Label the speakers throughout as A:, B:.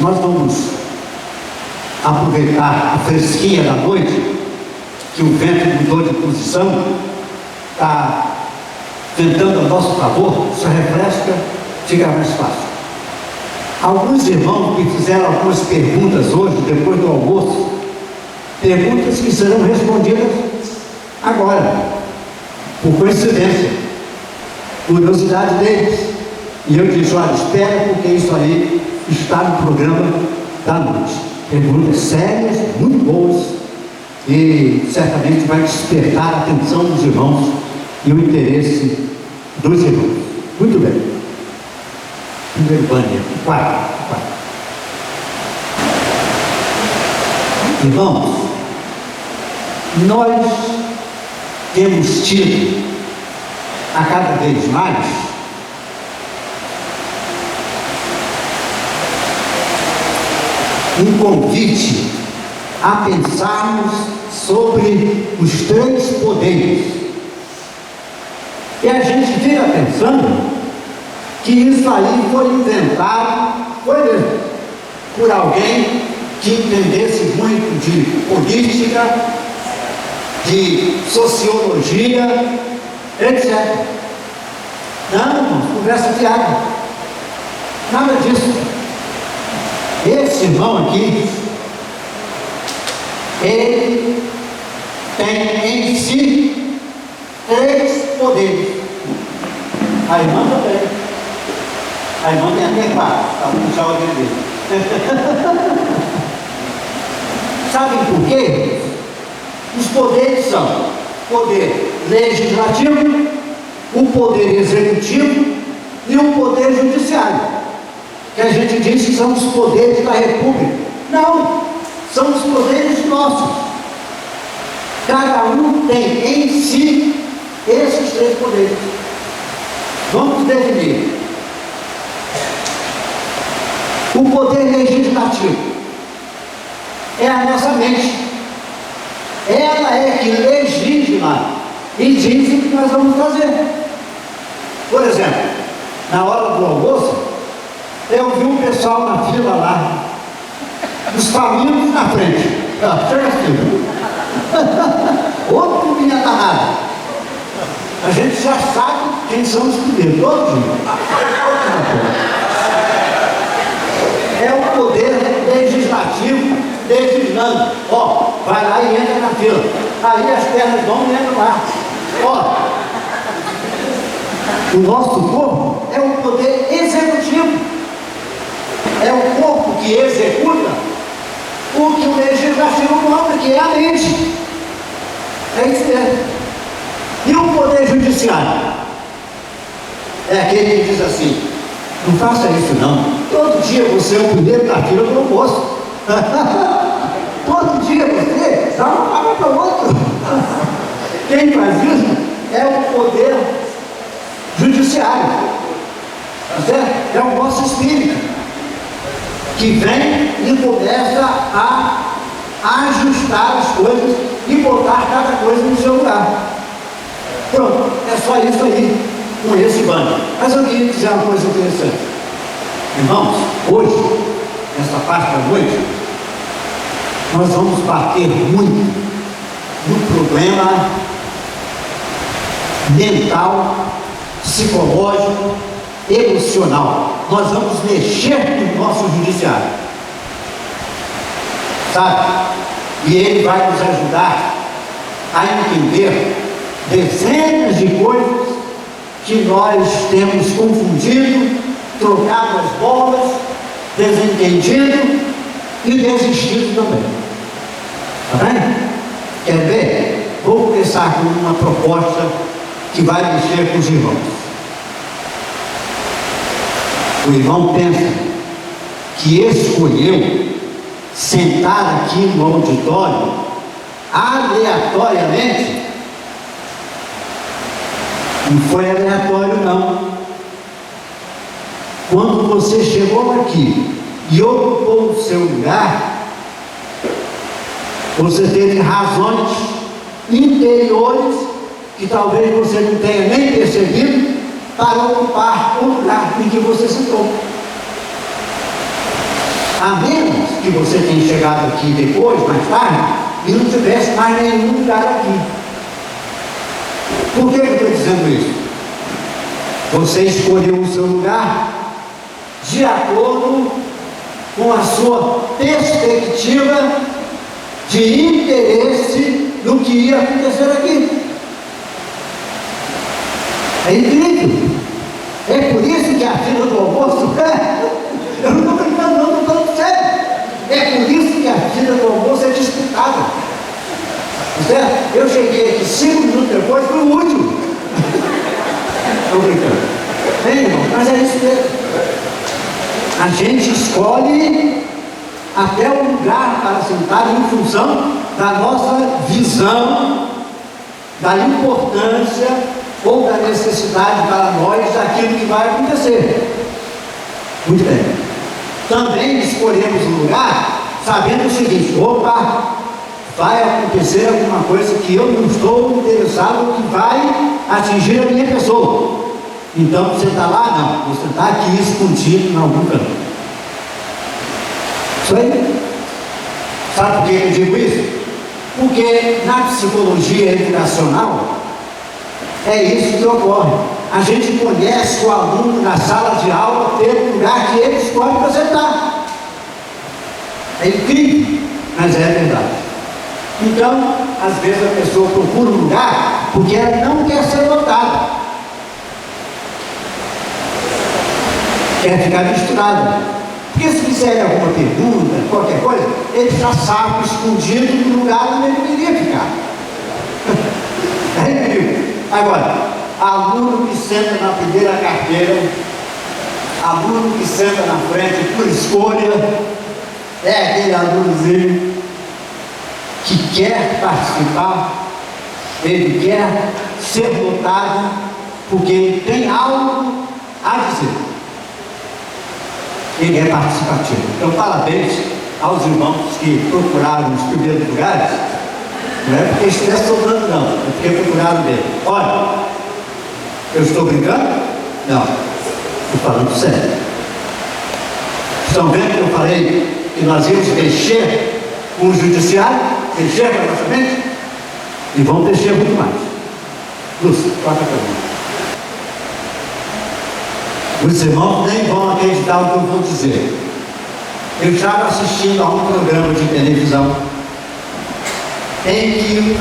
A: Nós vamos aproveitar a fresquinha da noite, que o vento mudou de posição, está ventando a nosso favor, isso refresca, fica mais fácil. Alguns irmãos me fizeram algumas perguntas hoje, depois do almoço, perguntas que serão respondidas agora, por coincidência, curiosidade deles. E eu disse: olha, espera, porque isso aí está no programa da noite. Perguntas sérias, muito boas, e certamente vai despertar a atenção dos irmãos e o interesse dos irmãos. Muito bem. Primeiro banner, quatro. Irmãos, nós temos tido a cada vez mais um convite a pensarmos sobre os três poderes. E a gente fica pensando que isso aí foi inventado, por alguém que entendesse muito de política, de sociologia, etc. Não, irmãos, conversa fiada. Nada disso. Esse irmão aqui, ele tem em si três poderes. A irmã também. A irmã tem até quatro, para puxar o dele. Sabem por quê? Os poderes são o poder legislativo, o poder executivo e o poder judiciário, que a gente diz que são os poderes da República. Não, são os poderes nossos. Cada um tem em si esses três poderes. Vamos definir. O poder legislativo é a nossa mente. Ela é que legisla e diz o que nós vamos fazer. Por exemplo, na hora do almoço, eu vi um pessoal na fila lá, os famintos na frente. Chega a fila. Outro menino danado. A gente já sabe quem são os primeiros, todo dia. É o poder legislativo legislando. Ó, vai lá e entra na fila. Aí as pernas vão e entram lá. Ó, o nosso corpo é o poder executivo. É o corpo que executa o que o legislativo manda, que é a mente. É isso mesmo. E o poder judiciário? É aquele que diz assim: não faça isso não. Todo dia você é o primeiro da fila do almoço. Todo dia você dá uma paga para o outro. Quem faz isso é o poder judiciário. Tá certo? É o nosso espírito, que vem e começa a ajustar as coisas e botar cada coisa no seu lugar. Pronto, é só isso aí com esse bando. Mas eu queria dizer uma coisa interessante. Irmãos, hoje, nessa parte da noite, nós vamos bater muito no problema mental, psicológico, emocional. Nós vamos mexer no nosso judiciário, sabe? E ele vai nos ajudar a entender dezenas de coisas que nós temos confundido, trocado as bolas, desentendido e desistido também. Está bem? Quer ver? Vou começar com uma proposta que vai mexer com os irmãos. O irmão pensa que escolheu sentar aqui no auditório aleatoriamente. Não foi aleatório não. Quando você chegou aqui e ocupou o seu lugar, você teve razões interiores que talvez você não tenha nem percebido para ocupar o lugar em que você sentou. A menos que você tenha chegado aqui depois, mais tarde, e não tivesse mais nenhum lugar aqui. Por que eu estou dizendo isso? Você escolheu o seu lugar de acordo com a sua perspectiva de interesse no que ia acontecer aqui. É incrível. É por isso que a fila do almoço, eu não estou brincando, não estou falando sério. É por isso que a fila do almoço é disputada. Certo? Eu cheguei aqui 5 minutos depois, fui o último. Estou brincando. Bem, irmão, mas é isso mesmo. A gente escolhe até o lugar para sentar em função da nossa visão, da importância ou da necessidade para nós daquilo que vai acontecer. Muito bem. Também escolhemos um lugar sabendo o seguinte: opa, vai acontecer alguma coisa que eu não estou interessado, que vai atingir a minha pessoa. Então você está lá? Não, você está aqui escondido em algum canto. Isso aí. Sabe por que eu digo isso? Porque na psicologia educacional é isso que ocorre. A gente conhece o aluno na sala de aula pelo lugar que ele escolhe para sentar. É incrível, mas é verdade. Então, às vezes a pessoa procura um lugar porque ela não quer ser notada. Quer ficar misturada. Porque se fizer alguma pergunta, qualquer coisa, ele já sabe, escondido no lugar onde ele queria ficar. É incrível. Agora, aluno que senta na primeira carteira, aluno que senta na frente por escolha, é aquele alunozinho que quer participar, ele quer ser notado, porque ele tem algo a dizer. Ele é participativo. Então, parabéns aos irmãos que procuraram os primeiros lugares. Não é porque estivesse sobrando, não, é porque procuraram dele. Olha, eu estou brincando? Não, estou falando sério. Estão vendo que eu falei que nós íamos mexer com o judiciário, mexer com a nossa mente? E vamos mexer muito mais. Lúcio, toca para mim. Os irmãos nem vão acreditar no que eu vou dizer. Eu estava assistindo a um programa de televisão em que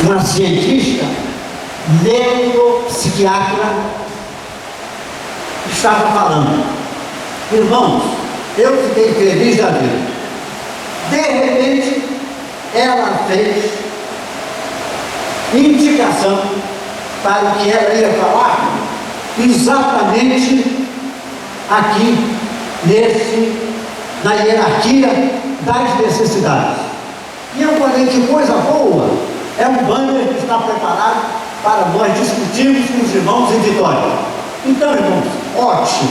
A: uma cientista neuropsiquiatra estava falando: irmãos, eu fiquei feliz da vida. De repente, ela fez indicação para o que ela ia falar exatamente aqui, na hierarquia das necessidades. E eu falei: que coisa boa! É um banner que está preparado para nós discutirmos com os irmãos em Vitória. Então, irmãos, ótimo!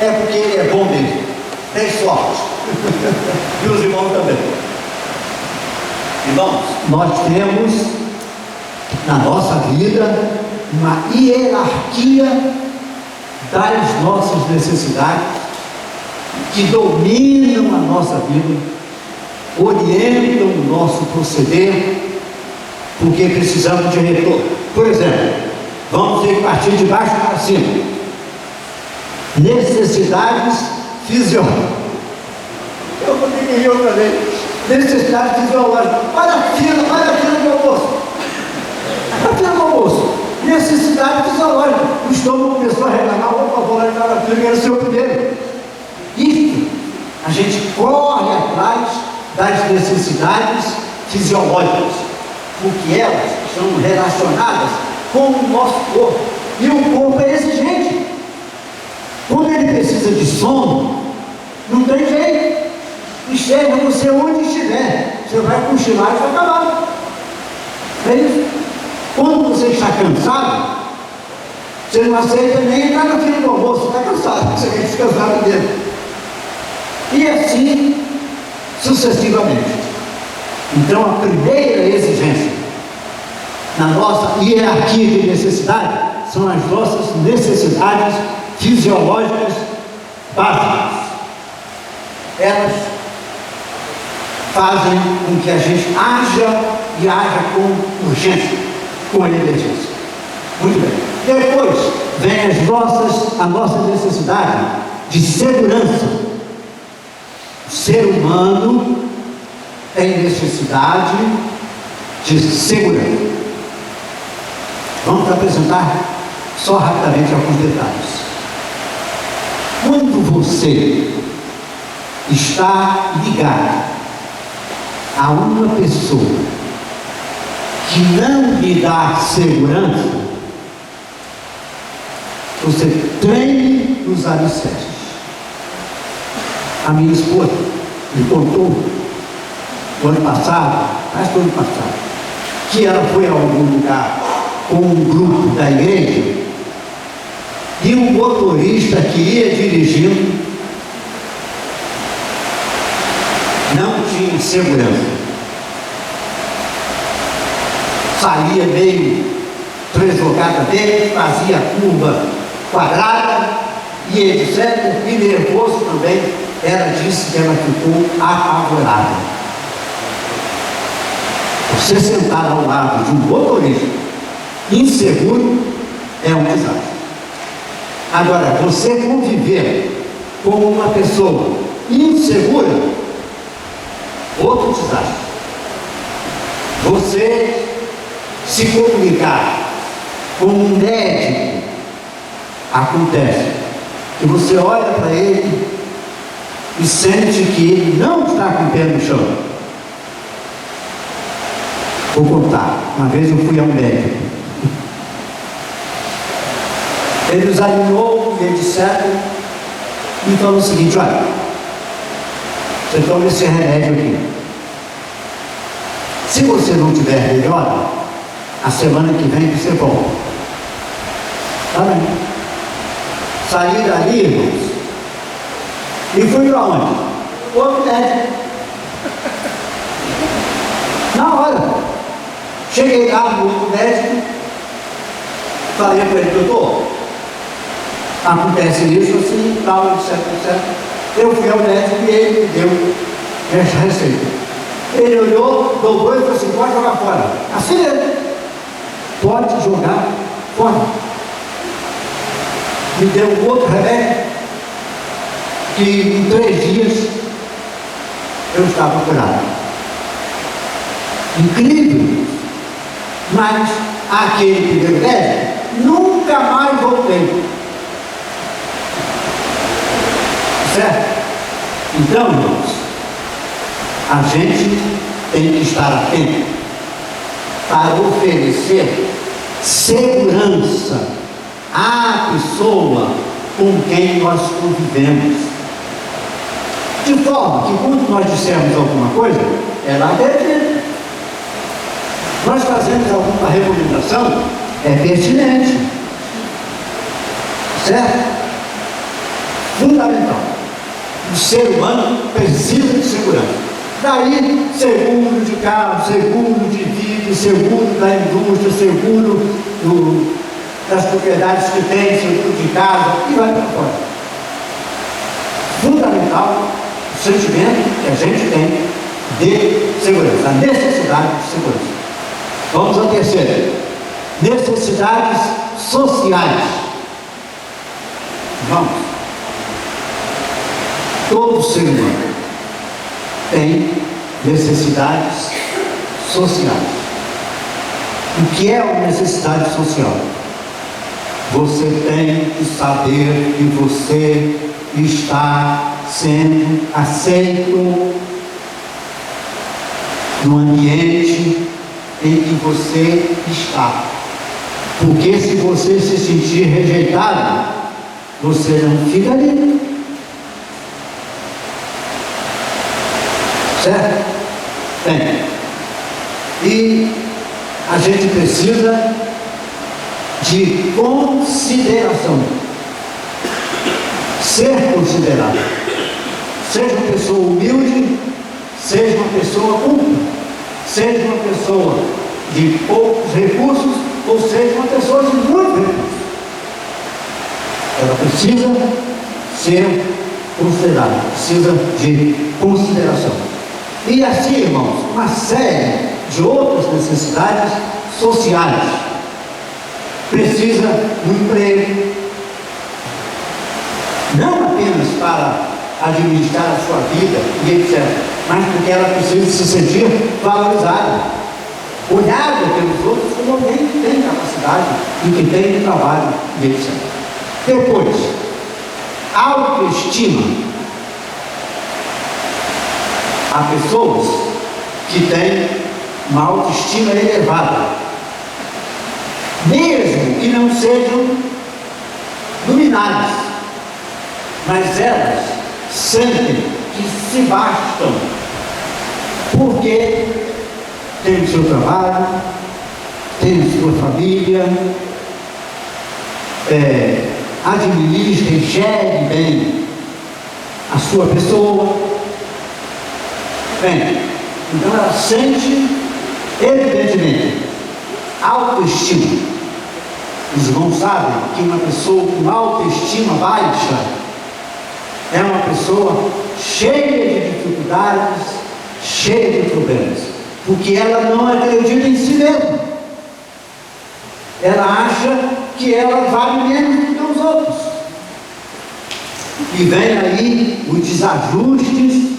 A: É porque ele é bom mesmo. Tem sorte. E os irmãos também. Irmãos, nós temos na nossa vida uma hierarquia das nossas necessidades que dominam a nossa vida, orientam o nosso proceder, porque precisamos de retorno. Por exemplo, vamos ter que partir de baixo para cima. Necessidades fisiológicas. Eu vou ter que ir outra vez. Necessidades fisiológicas. Olha a fila do almoço. A fila do almoço. Necessidade fisiológica. O estômago começou a reclamar: opa, vou lá entrar na fila, quero ser o primeiro. Isso, a gente corre atrás das necessidades fisiológicas, porque elas são relacionadas com o nosso corpo. E o corpo é exigente. Quando ele precisa de sono, não tem jeito. Esteja você onde estiver, você vai cochilar e vai acabar. É isso. Quando você está cansado, você não aceita nem entrar na fila do almoço, está cansado, você quer descansar dentro. E assim sucessivamente. Então, a primeira exigência na nossa hierarquia de necessidade são as nossas necessidades fisiológicas básicas. Elas fazem com que a gente haja e haja com urgência, com emergência. Muito bem. Depois vem a nossa necessidade de segurança. O ser humano tem necessidade de segurança. Vamos apresentar só rapidamente alguns detalhes. Quando você está ligado a uma pessoa que não lhe dá segurança, você treme nos alicerces. A minha esposa me contou o ano passado, acho que o ano passado, que ela foi a algum lugar com um grupo da igreja e um motorista que ia dirigindo não tinha segurança. Saía meio deslocada dele, fazia curva quadrada e etc. E nervoso também. Ela disse que ela ficou apavorada. Você sentar ao lado de um motorista inseguro é um desastre. Agora, você conviver com uma pessoa insegura, outro desastre. Você se comunicar com um médico, acontece que você olha para ele e sente que ele não está com o pé no chão. Vou contar. Uma vez eu fui a um médico. Ele examinou e etc. E falou o seguinte: olha, você toma esse remédio aqui. Se você não tiver melhor, a semana que vem você volta. Tá bem? Saí dali, irmãos, e fui para onde? Outro médico. Na hora. Cheguei lá no outro médico, falei para ele: doutor, acontece isso assim, tal, etc. Eu fui ao médico e ele me deu essa receita. Ele olhou, dobrou e falou assim: pode jogar fora. Assim mesmo. Pode jogar fora. Me deu um outro remédio que em 3 dias eu estava curado. Incrível. Mas aquele primeiro médico, nunca mais voltei. Certo? Então, irmãos, a gente tem que estar atento para oferecer segurança à pessoa com quem nós convivemos. De forma que quando nós dissermos alguma coisa, ela é pertinente. Nós fazemos alguma recomendação, é pertinente. Certo? Fundamental. O ser humano precisa de segurança. Daí, seguro de carro, seguro de vida, seguro da indústria, seguro das propriedades que tem, seguro de casa, e vai para fora. Fundamental o sentimento que a gente tem de segurança, a necessidade de segurança. Vamos ao terceiro. Necessidades sociais. Vamos. Todo ser humano tem necessidades sociais. O que é uma necessidade social? Você tem que saber que você está sendo aceito no ambiente em que você está. Porque se você se sentir rejeitado, você não fica ali. Certo? Bem, e a gente precisa de consideração. Ser considerado. Seja uma pessoa humilde, seja uma pessoa culta. seja uma pessoa de poucos recursos ou seja uma pessoa de muitos recursos. Ela precisa ser considerada, precisa de consideração. E assim, irmãos, uma série de outras necessidades sociais. Precisa do emprego, não apenas para administrar a sua vida e etc., mas porque ela precisa se sentir valorizada, olhada pelos outros como alguém que tem capacidade e que tem trabalho e etc. Depois, autoestima. Há pessoas que têm uma autoestima elevada, mesmo que não sejam luminares, mas elas sentem que se bastam, porque tem o seu trabalho, tem a sua família, administra e gere bem a sua pessoa. Bem, então ela sente, evidentemente, autoestima. Os irmãos sabem que uma pessoa com autoestima baixa é uma pessoa cheia de dificuldades, cheia de problemas, porque ela não acredita em si mesma. Ela acha que ela vale menos do que os outros. E vem aí os desajustes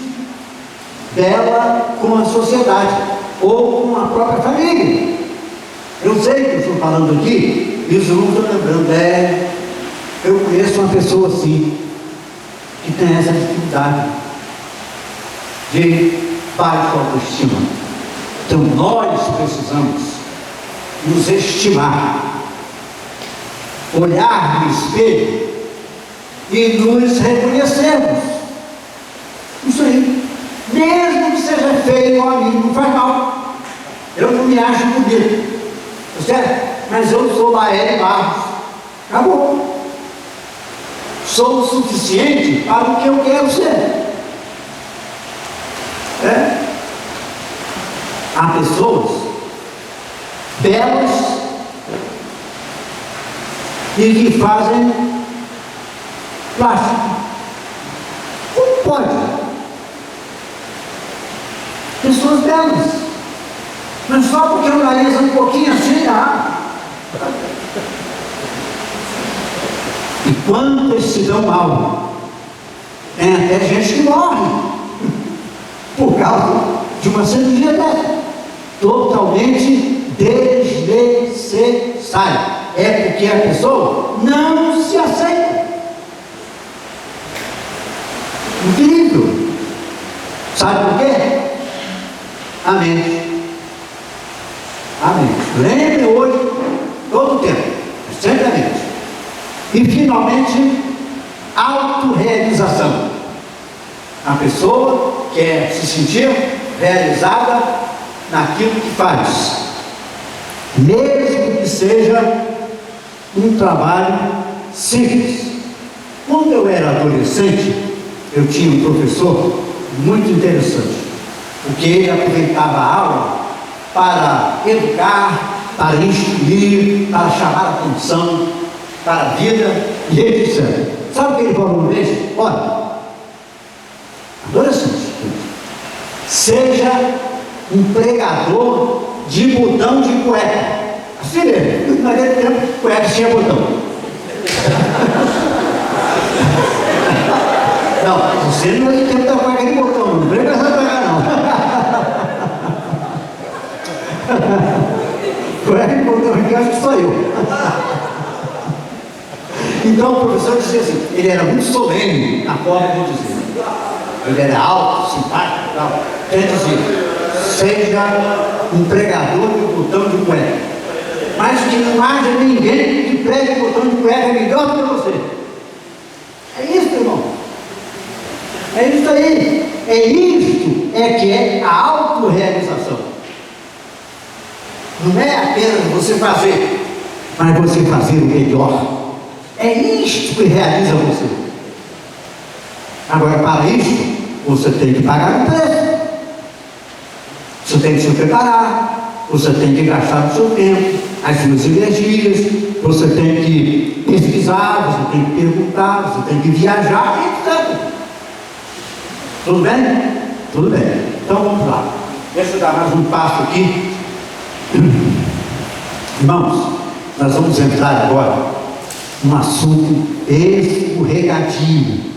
A: dela com a sociedade ou com a própria família. Eu sei que eu estou falando aqui e os irmãos estão lembrando, eu conheço uma pessoa assim, que tem essa dificuldade de baixa autoestima. Então nós precisamos nos estimar, olhar no espelho e nos reconhecermos. Isso aí, mesmo que seja feio igual a mim, não faz mal. Eu não me acho bonito, certo? Mas eu sou Laércio Barros, acabou. Sou o suficiente para o que eu quero ser. Há pessoas belas e que fazem plástico. Como pode? Pessoas belas, mas só porque o nariz é um pouquinho assim, E quantas se dão mal? Tem até gente que morre por causa de uma cirurgia dessa, totalmente desnecessária. É porque a pessoa não se aceita. Incrível. Sabe por quê? A mente. A mente. Lembre hoje, todo o tempo, sempre a mente. E finalmente, autorrealização. A pessoa quer se sentir realizada naquilo que faz, mesmo que seja um trabalho simples. Quando eu era adolescente, eu tinha um professor muito interessante, porque ele aproveitava a aula para educar, para instruir, para chamar a atenção para a vida e etc. Sabe o que ele falou uma vez? Olha, adolescente, seja um pregador de botão de cueca. Assim mesmo, naquele tempo, cueca tinha botão. Não, você não é de tempo da cueca de botão, não prega essa cueca não. Cueca de botão aqui, acho que sou eu. Então o professor dizia assim, ele era muito solene na forma de dizer. Ele era alto, simpático e tal. Quer dizer, seja um pregador de botão de cueca, mas que não haja ninguém que pregue o botão de cueca melhor do que você. É isso, irmão. É isso aí. É isto que é a autorrealização. Não é apenas você fazer, mas você fazer o melhor. É isto que realiza você. Agora, para isso, você tem que pagar um preço. Você tem que se preparar, você tem que gastar o seu tempo, as suas energias, você tem que pesquisar, você tem que perguntar, você tem que viajar, etc. Tudo bem? Tudo bem. Então vamos lá. Deixa eu dar mais um passo aqui. Irmãos, nós vamos entrar agora num assunto escorregadio.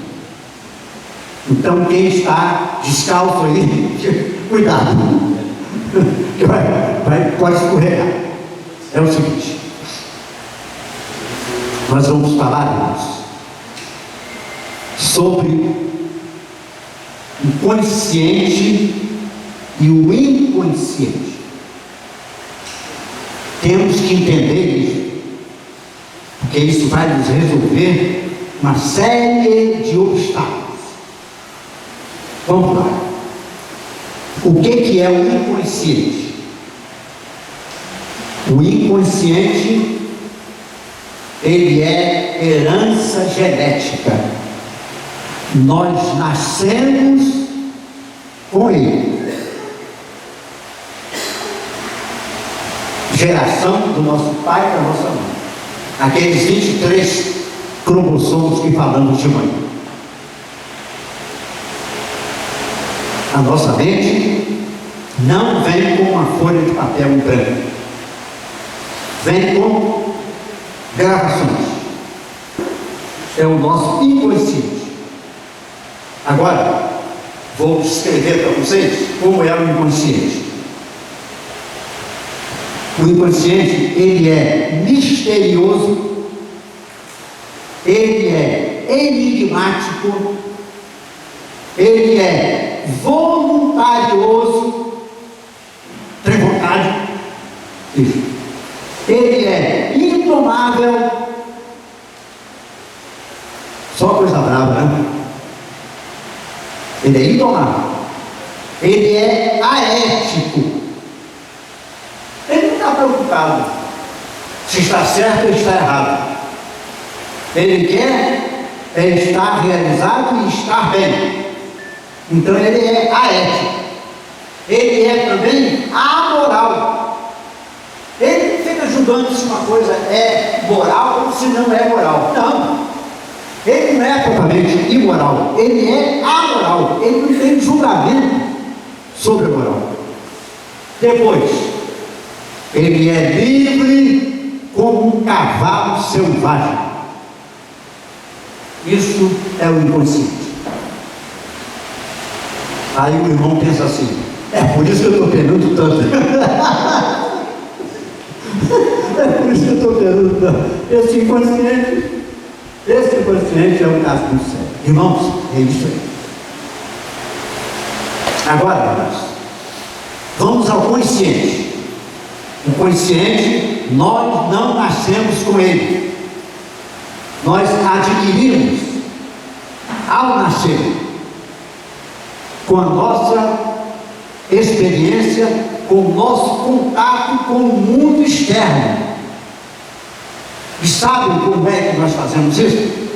A: Então quem está descalço aí, cuidado, que pode escorregar. É o seguinte, nós vamos falar, irmãos, sobre o consciente e o inconsciente. Temos que entender isso, porque isso vai nos resolver uma série de obstáculos. Vamos lá. O que é o inconsciente? O inconsciente, ele é herança genética. Nós nascemos com ele. Geração do nosso pai e da nossa mãe. Aqueles 23 cromossomos que falamos de manhã. A nossa mente não vem com uma folha de papel em branco. Vem com gravações. É o nosso inconsciente. Agora, vou descrever para vocês como é o inconsciente. O inconsciente, ele é misterioso, ele é enigmático, ele é voluntarioso, tem vontade, isso. Ele é indomável, só coisa brava, né? Ele é indomável, ele é aético, ele não está preocupado se está certo ou está errado, ele quer estar realizado e estar bem. Então ele é aético, ele é também amoral, ele não fica julgando se uma coisa é moral ou se não é moral, não, ele não é totalmente imoral, ele é amoral, ele não tem julgamento sobre a moral. Depois, ele é livre como um cavalo selvagem. Isso é o inconsciente. Aí o irmão pensa assim, é por isso que eu estou penando tanto. É por isso que eu estou penando tanto. Esse inconsciente é um caso muito sério. Irmãos, é isso aí. Agora, irmãos, vamos ao consciente. O consciente, nós não nascemos com ele. Nós adquirimos ao nascer, com a nossa experiência, com o nosso contato com o mundo externo. E sabem como é que nós fazemos isso?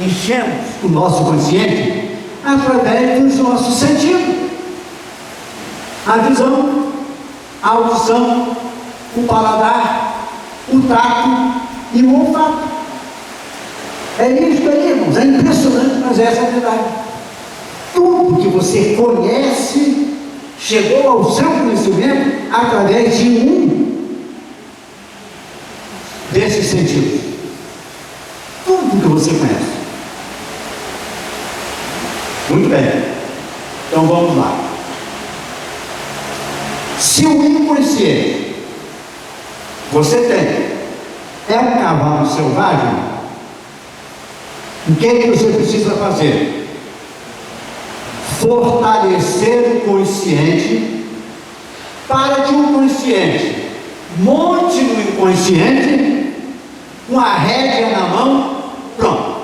A: Enchemos o nosso consciente através dos nossos sentidos. A visão, a audição, o paladar, o tato e o olfato. É isso aí, irmãos, é impressionante, mas essa é a verdade. Tudo que você conhece chegou ao seu conhecimento através de um desses sentidos. Tudo que você conhece. Muito bem. Então vamos lá. Se o inconsciente você tem é um cavalo selvagem, o que é que você precisa fazer? Fortalecer o consciente para que o consciente monte no inconsciente com a rédea na mão, pronto.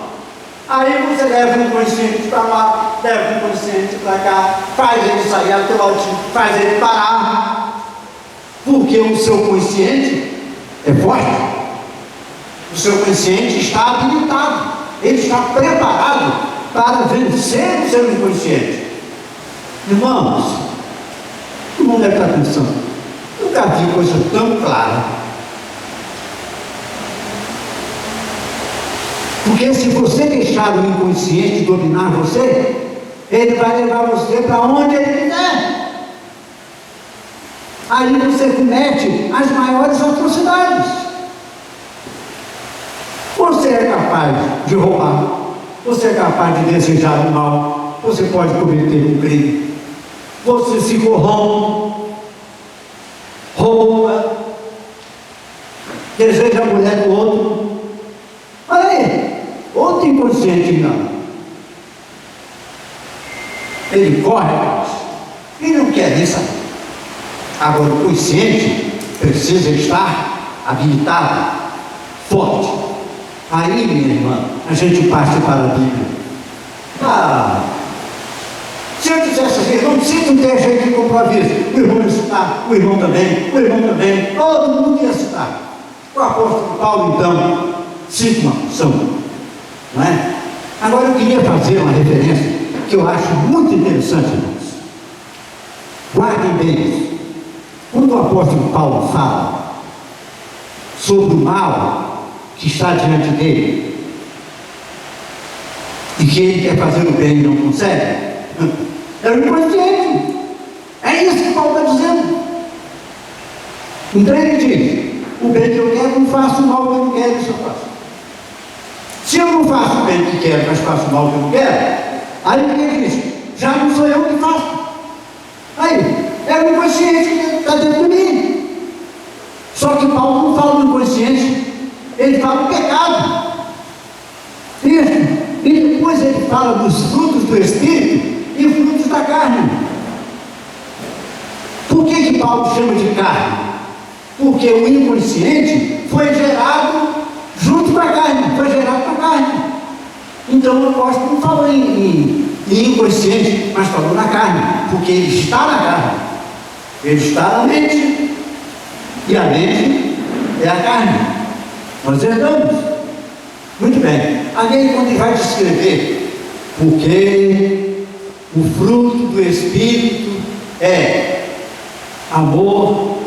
A: Aí você leva o inconsciente para lá, leva o inconsciente para cá, faz ele sair a trote, faz ele parar, porque o seu consciente é forte, o seu consciente está habilitado, ele está preparado para vencer o seu inconsciente. Irmãos, Todo mundo deve estar pensando, nunca vi coisa tão clara. Porque se você deixar o inconsciente dominar você, ele vai levar você para onde ele quiser. Aí você comete as maiores atrocidades. Você é capaz de roubar, você é capaz de desejar o mal, você pode cometer um crime, você se corrompe, rouba, deseja a mulher do outro. Olha aí, outro inconsciente não. Ele corre atrás, ele não quer nem saber. Agora, o consciente precisa estar habilitado, forte. Aí, minha irmã, a gente parte para a Bíblia. Se eu dissesse assim, não precisa ter jeito de compromisso, o irmão ia citar, o irmão também, todo mundo ia citar. O apóstolo Paulo, então, cita uma função, não é? Agora, eu queria fazer uma referência que eu acho muito interessante, irmãos. Guardem bem isso. Quando o apóstolo Paulo fala sobre o mal que está diante dele e que ele quer fazer o bem e não consegue, é o inconsciente. É isso que Paulo está dizendo. Então ele diz: o bem que eu quero, não faço, o mal que eu não quero, isso eu faço. Se eu não faço o bem que quero, mas faço o mal que eu não quero, aí ele diz: já não sou eu que faço. Aí, é o inconsciente que está dentro de mim. Só que Paulo não fala do inconsciente, ele fala do pecado. Isso. E depois ele fala dos frutos do Espírito e frutos da carne. Por que Paulo chama de carne? Porque o inconsciente foi gerado junto com a carne, foi gerado com a carne. Então o apóstolo não falou em inconsciente, mas falou na carne, porque ele está na carne, ele está na mente, e a mente é a carne. Nós herdamos. Muito bem. Alguém, quando ele vai descrever, porque o fruto do Espírito é amor,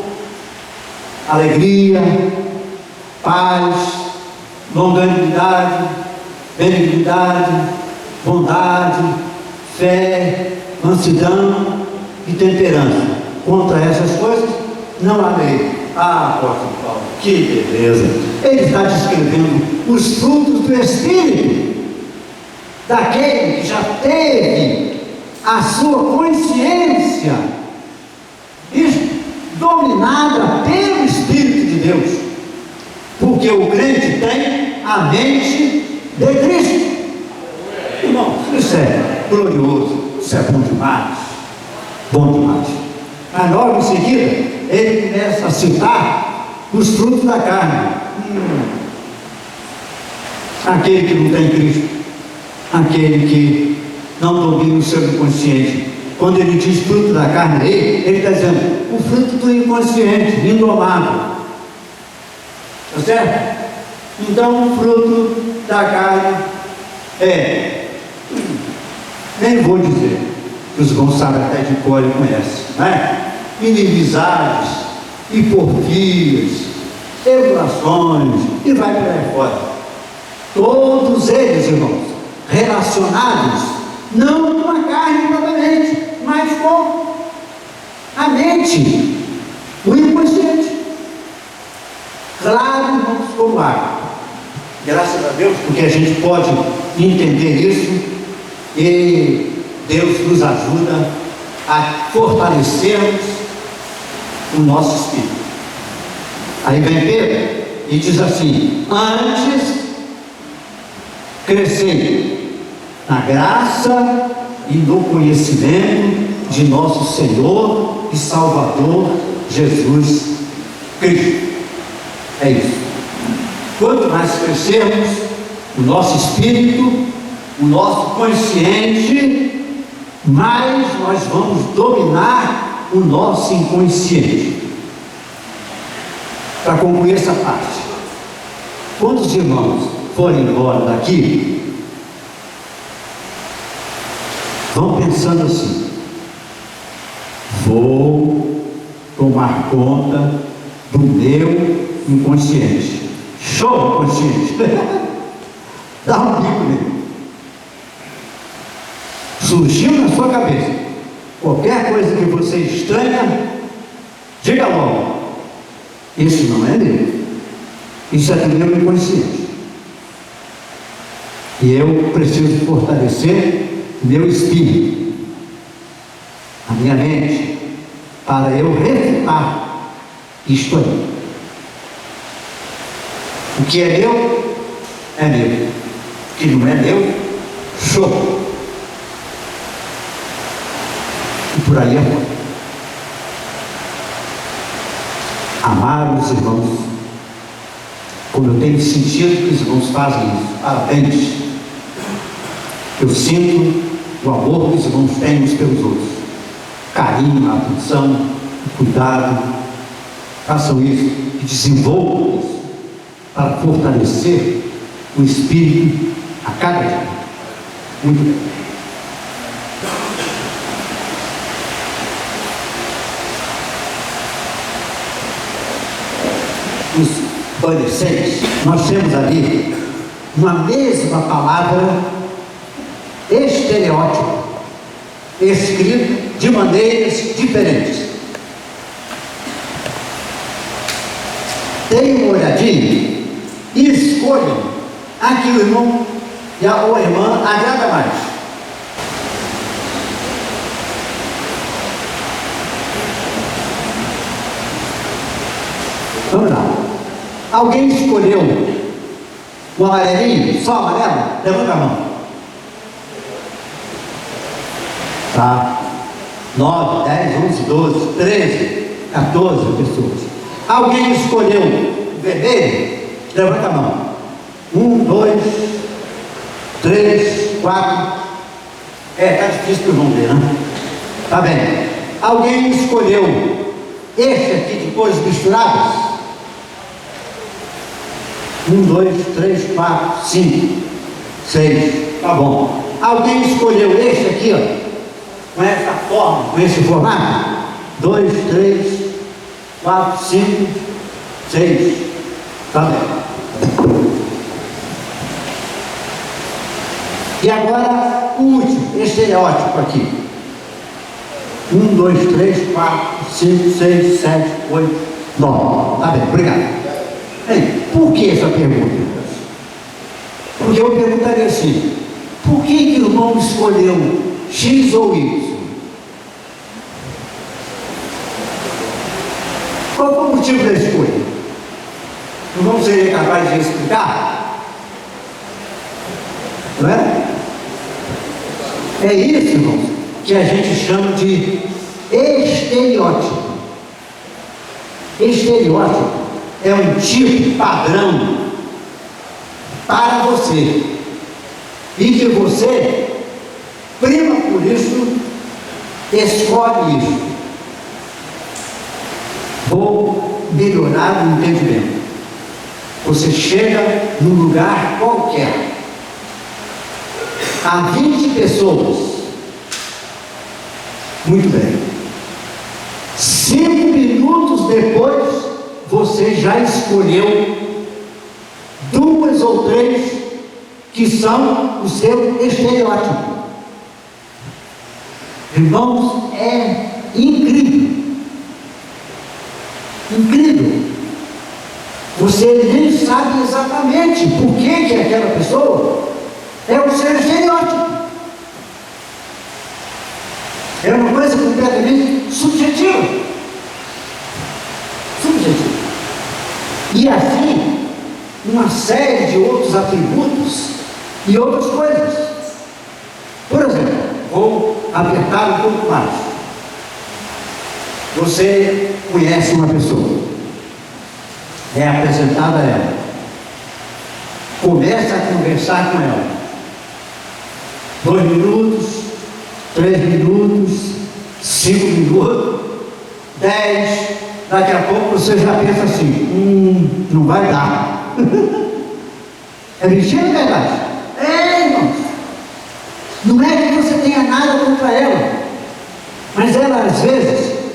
A: alegria, paz, longanimidade, benignidade, bondade, fé, mansidão e temperança. Contra essas coisas não há lei. Apóstolo Paulo, que beleza! Ele está descrevendo os frutos do Espírito, daquele que já teve a sua consciência dominada pelo Espírito de Deus, porque o crente tem a mente de Cristo. Irmão, isso é glorioso, isso é bom demais, bom demais. Mas logo em seguida, ele começa a citar os frutos da carne. Aquele que não tem Cristo, aquele que não domina o seu inconsciente. Quando ele diz fruto da carne aí, ele está dizendo o fruto do inconsciente, indomável. Está certo? Então o fruto da carne nem vou dizer, que os Gonçalves até de cor conhecem, né? Inimizades, hiporquias, emulações, e vai por aí fora. Todos eles, irmãos, relacionados não com a carne propriamente, mas com a mente, o inconsciente. Claro, irmãos, como água. Graças a Deus, porque a gente pode entender isso e Deus nos ajuda a fortalecermos o nosso espírito. Aí vem Pedro e diz assim: antes crescei na graça e no conhecimento de nosso Senhor e Salvador Jesus Cristo. É isso. Quanto mais crescermos, o nosso espírito, o nosso consciente, mais nós vamos dominar o nosso inconsciente. Para concluir essa parte, quando os irmãos forem embora daqui, vão pensando assim: vou tomar conta do meu inconsciente. Show, consciente! Dá um bico nele. Surgiu na sua cabeça qualquer coisa que você estranha, diga logo: isso não é meu, isso é do meu inconsciente. E eu preciso fortalecer meu espírito, a minha mente, para eu refutar isto aí. O que é meu, é meu. O que não é meu, show. E por aí é. Amar os irmãos, como eu tenho sentido que os irmãos fazem isso. Parabéns. Eu sinto o amor que os irmãos têm uns pelos outros. Carinho, atenção, cuidado. Façam isso e desenvolvam isso para fortalecer o espírito a cada dia. Muito bem. Os adolescentes, nós temos ali uma mesma palavra estereótipo, escrito de maneiras diferentes. Deem uma olhadinha e escolham a que o irmão ou a irmã agrada mais. Vamos lá. Alguém escolheu o amarelinho, só amarelo? Levanta a mão. Tá? 9, 10, 11, 12, 13, 14 pessoas. Alguém escolheu o vermelho? Levanta a mão. 1, 2, 3, 4. Tá difícil para o irmão ver, né? Tá bem. Alguém escolheu esse aqui de cores misturadas? 1, 2, 3, 4, 5, 6. Tá bom. Alguém escolheu esse aqui, ó, com essa forma, com esse formato? 2, 3, 4, 5, 6. Tá bem. E agora o último, estereótipo aqui. 1, 2, 3, 4, 5, 6, 7, 8, 9. Tá bem, obrigado. Bem, por que essa pergunta? Porque eu perguntaria assim: por que o irmão escolheu X ou Y? Qual foi o motivo da escolha? O irmão seria capaz de explicar? Não é? É isso, irmãos, que a gente chama de estereótipo. Estereótipo é um tipo padrão para você, e que você prima por isso, escolhe isso. Vou melhorar o entendimento. Você chega num lugar qualquer, há 20 pessoas. Muito bem. 5 minutos depois, você já escolheu 2 ou 3 que são o seu estereótipo. Irmãos, é incrível. Incrível. Você nem sabe exatamente por que aquela pessoa é o seu estereótipo. É uma coisa completamente subjetiva. Subjetiva. E assim, uma série de outros atributos e outras coisas. Por exemplo, vou apertar um pouco mais. Você conhece uma pessoa, é apresentada a ela, começa a conversar com ela, 2 minutos, 3 minutos, 5 minutos, 10, daqui a pouco você já pensa assim: não vai dar. É mentira ou é verdade? É, irmãos. Não é que você tenha nada contra ela, mas ela às vezes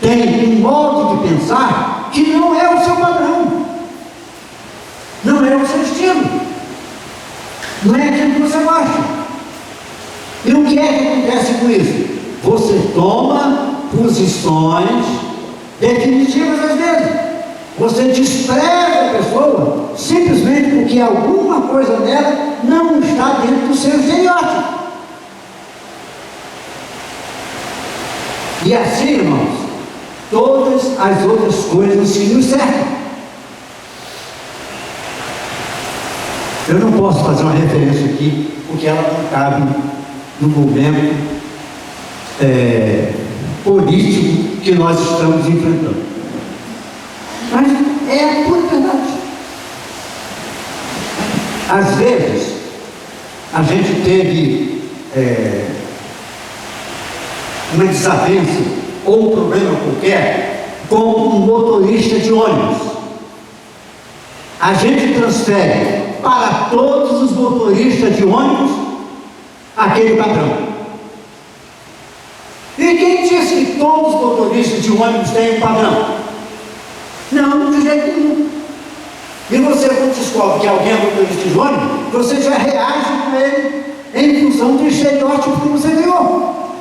A: tem um modo de pensar que não é o seu padrão, não é o seu estilo, não é aquilo que você gosta. E o que é que acontece com isso? Você toma posições definitivas às vezes. Você despreza a pessoa simplesmente porque alguma coisa dela não está dentro do seu estereótipo. E assim, irmãos, todas as outras coisas se nos cercam. Eu não posso fazer uma referência aqui, porque ela não cabe no momento político que nós estamos enfrentando. Mas é a pura verdade. Às vezes, a gente teve uma desavença ou um problema qualquer com um motorista de ônibus. A gente transfere para todos os motoristas de ônibus aquele padrão. E quem disse que todos os motoristas de ônibus têm um padrão? Não, de jeito nenhum. E você, quando descobre que alguém é motorista de ônibus, você já reage com ele em função do estereótipo que você ganhou.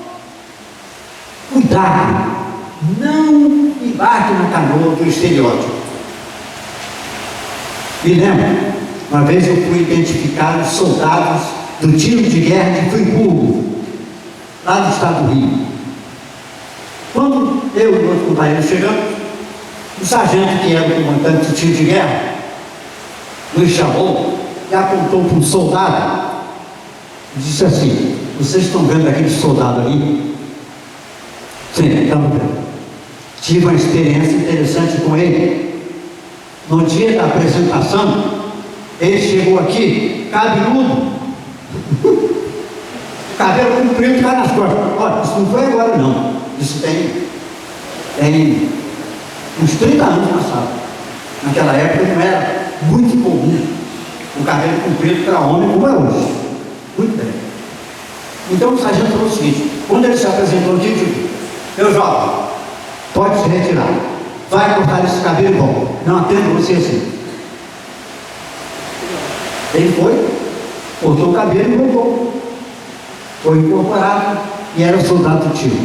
A: Cuidado, não embarque na canoa do estereótipo. Me lembro, uma vez eu fui identificar os soldados do tiro de guerra de Friburgo, lá do estado do Rio. Quando eu e o outro companheiro chegamos, o sargento, que era o comandante do tiro de guerra, nos chamou e apontou para um soldado e disse assim: vocês estão vendo aquele soldado ali? Sim, estamos vendo. Tive uma experiência interessante com ele. No dia da apresentação, ele chegou aqui, cabeludo, cabelo comprido, cá nas costas. Olha, isso não foi agora não, isso tem uns 30 anos passado. Naquela época não era muito comum o cabelo comprido para homem como é hoje. Muito bem. Então o sargento falou o seguinte: quando ele se apresentou aqui, disse: meu jovem, pode se retirar, vai cortar esse cabelo bom, não atendo você assim. Ele foi, cortou o cabelo e voltou. Foi incorporado e era soldado do tiro.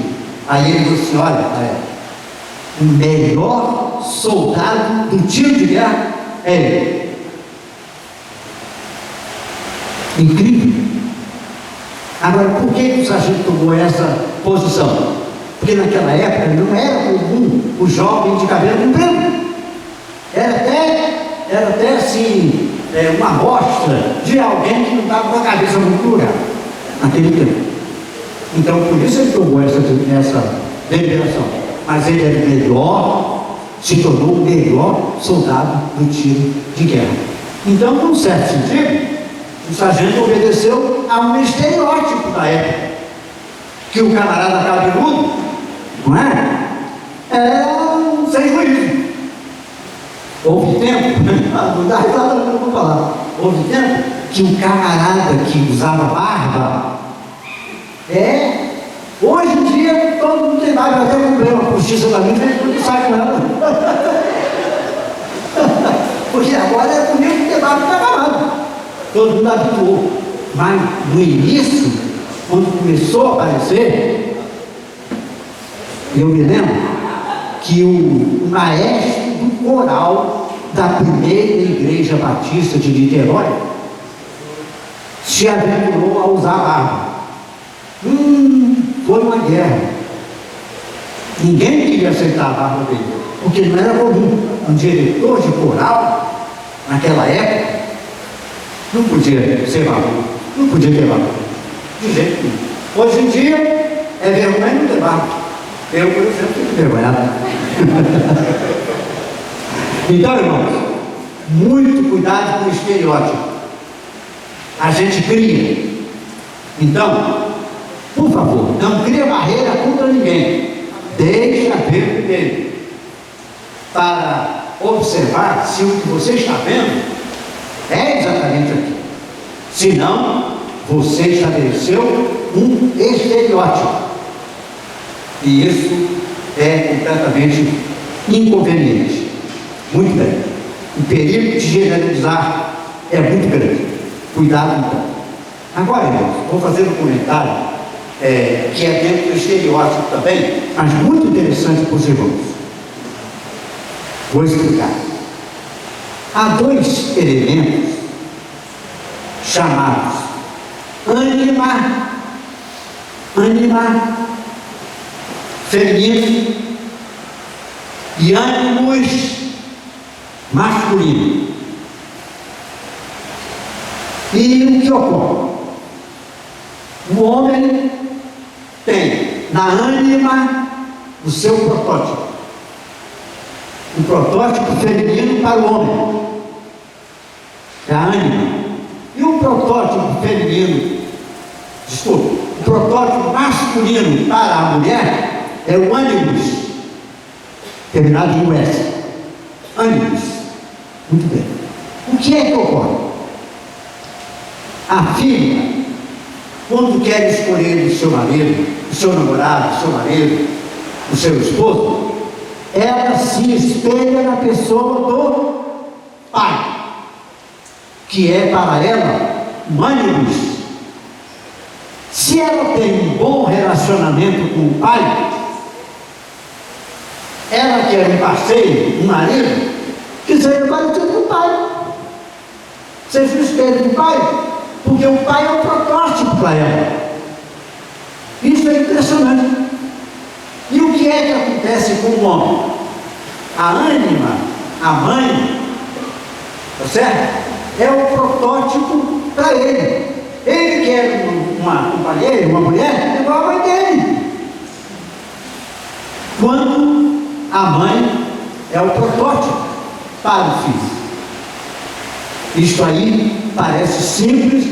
A: Aí ele disse assim: olha, o melhor soldado do tiro de guerra é ele. Incrível. Agora, por que o sargento tomou essa posição? Porque naquela época não era comum o jovem de cabelo comprido. Era até assim, uma amostra de alguém que não estava com a cabeça muito lugar naquele tempo. Então, por isso ele tomou essa deliberação. Mas ele era o melhor, se tornou o melhor soldado do tiro de guerra. Então, num certo sentido, o sargento obedeceu a um estereótipo da época, que o camarada cabeludo, não é? Era um sem juízo. Houve tempo, não dá risada, não vou falar. Houve tempo que o camarada que usava barba, hoje em dia todo mundo tem barba, até comprei uma postiça da minha, mas não sai com ela. Porque agora é comigo que tem barba, está acabado. Todo mundo habituou. Mas no início, quando começou a aparecer, eu me lembro que o maestro do coral da primeira igreja batista de Niterói se aventurou a usar barba. Foi uma guerra. Ninguém queria aceitar a barba dele, porque não era comum. Um diretor de coral, naquela época, não podia ser barba, não podia ter barba, de jeito nenhum. Hoje em dia, é vergonha não ter barba. Eu, por exemplo, fico vergonhado. Então, irmãos, muito cuidado com o estereótipo. A gente cria. Então, por favor, não cria barreira contra ninguém. Deixa ver primeiro, para observar se o que você está vendo é exatamente aquilo. Senão, você estabeleceu um estereótipo. E isso é completamente inconveniente. Muito bem. O perigo de generalizar é muito grande. Cuidado, então. Agora, irmãos, vou fazer um comentário que é dentro do estereótipo também, mas muito interessante para os irmãos. Vou explicar. Há dois elementos chamados ânima feminino e ânimos masculino. E o que ocorre? O homem tem na ânima o seu protótipo. O protótipo feminino para o homem é a ânima. E o protótipo feminino, desculpa, o protótipo masculino para a mulher é o ânimos, terminado em US. Ânimos. Muito bem. O que é que ocorre? A filha, quando quer escolher o seu marido, o seu namorado, o seu marido, o seu esposo, ela se espelha na pessoa do pai, que é para ela um ânimos. Se ela tem um bom relacionamento com o pai, ela quer um parceiro, um marido, que seja parecido com o pai, seja o espelho do pai, porque o pai é um protótipo para ela. Isso é impressionante. E o que é que acontece com o homem? A ânima, a mãe, tá certo? É o protótipo para ele. Ele quer uma companheira, uma mulher igual a mãe dele. Quando a mãe é o protótipo para o filho. Isto aí parece simples,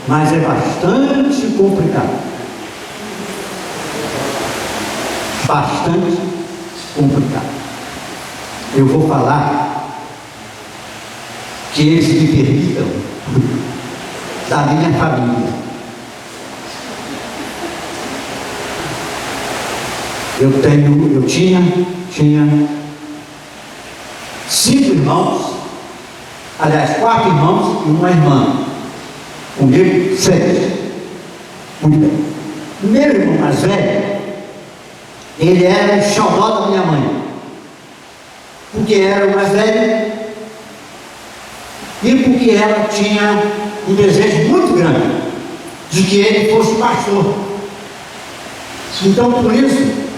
A: mas é bastante complicado. Bastante complicado. Eu vou falar que eles me permitam da minha família. Eu tinha 5 irmãos, aliás, 4 irmãos e uma irmã. Comigo, 6. Muito bem. O meu irmão mais velho, ele era o xodó da minha mãe, porque era o mais velho e porque ela tinha um desejo muito grande de que ele fosse pastor. Então, por isso,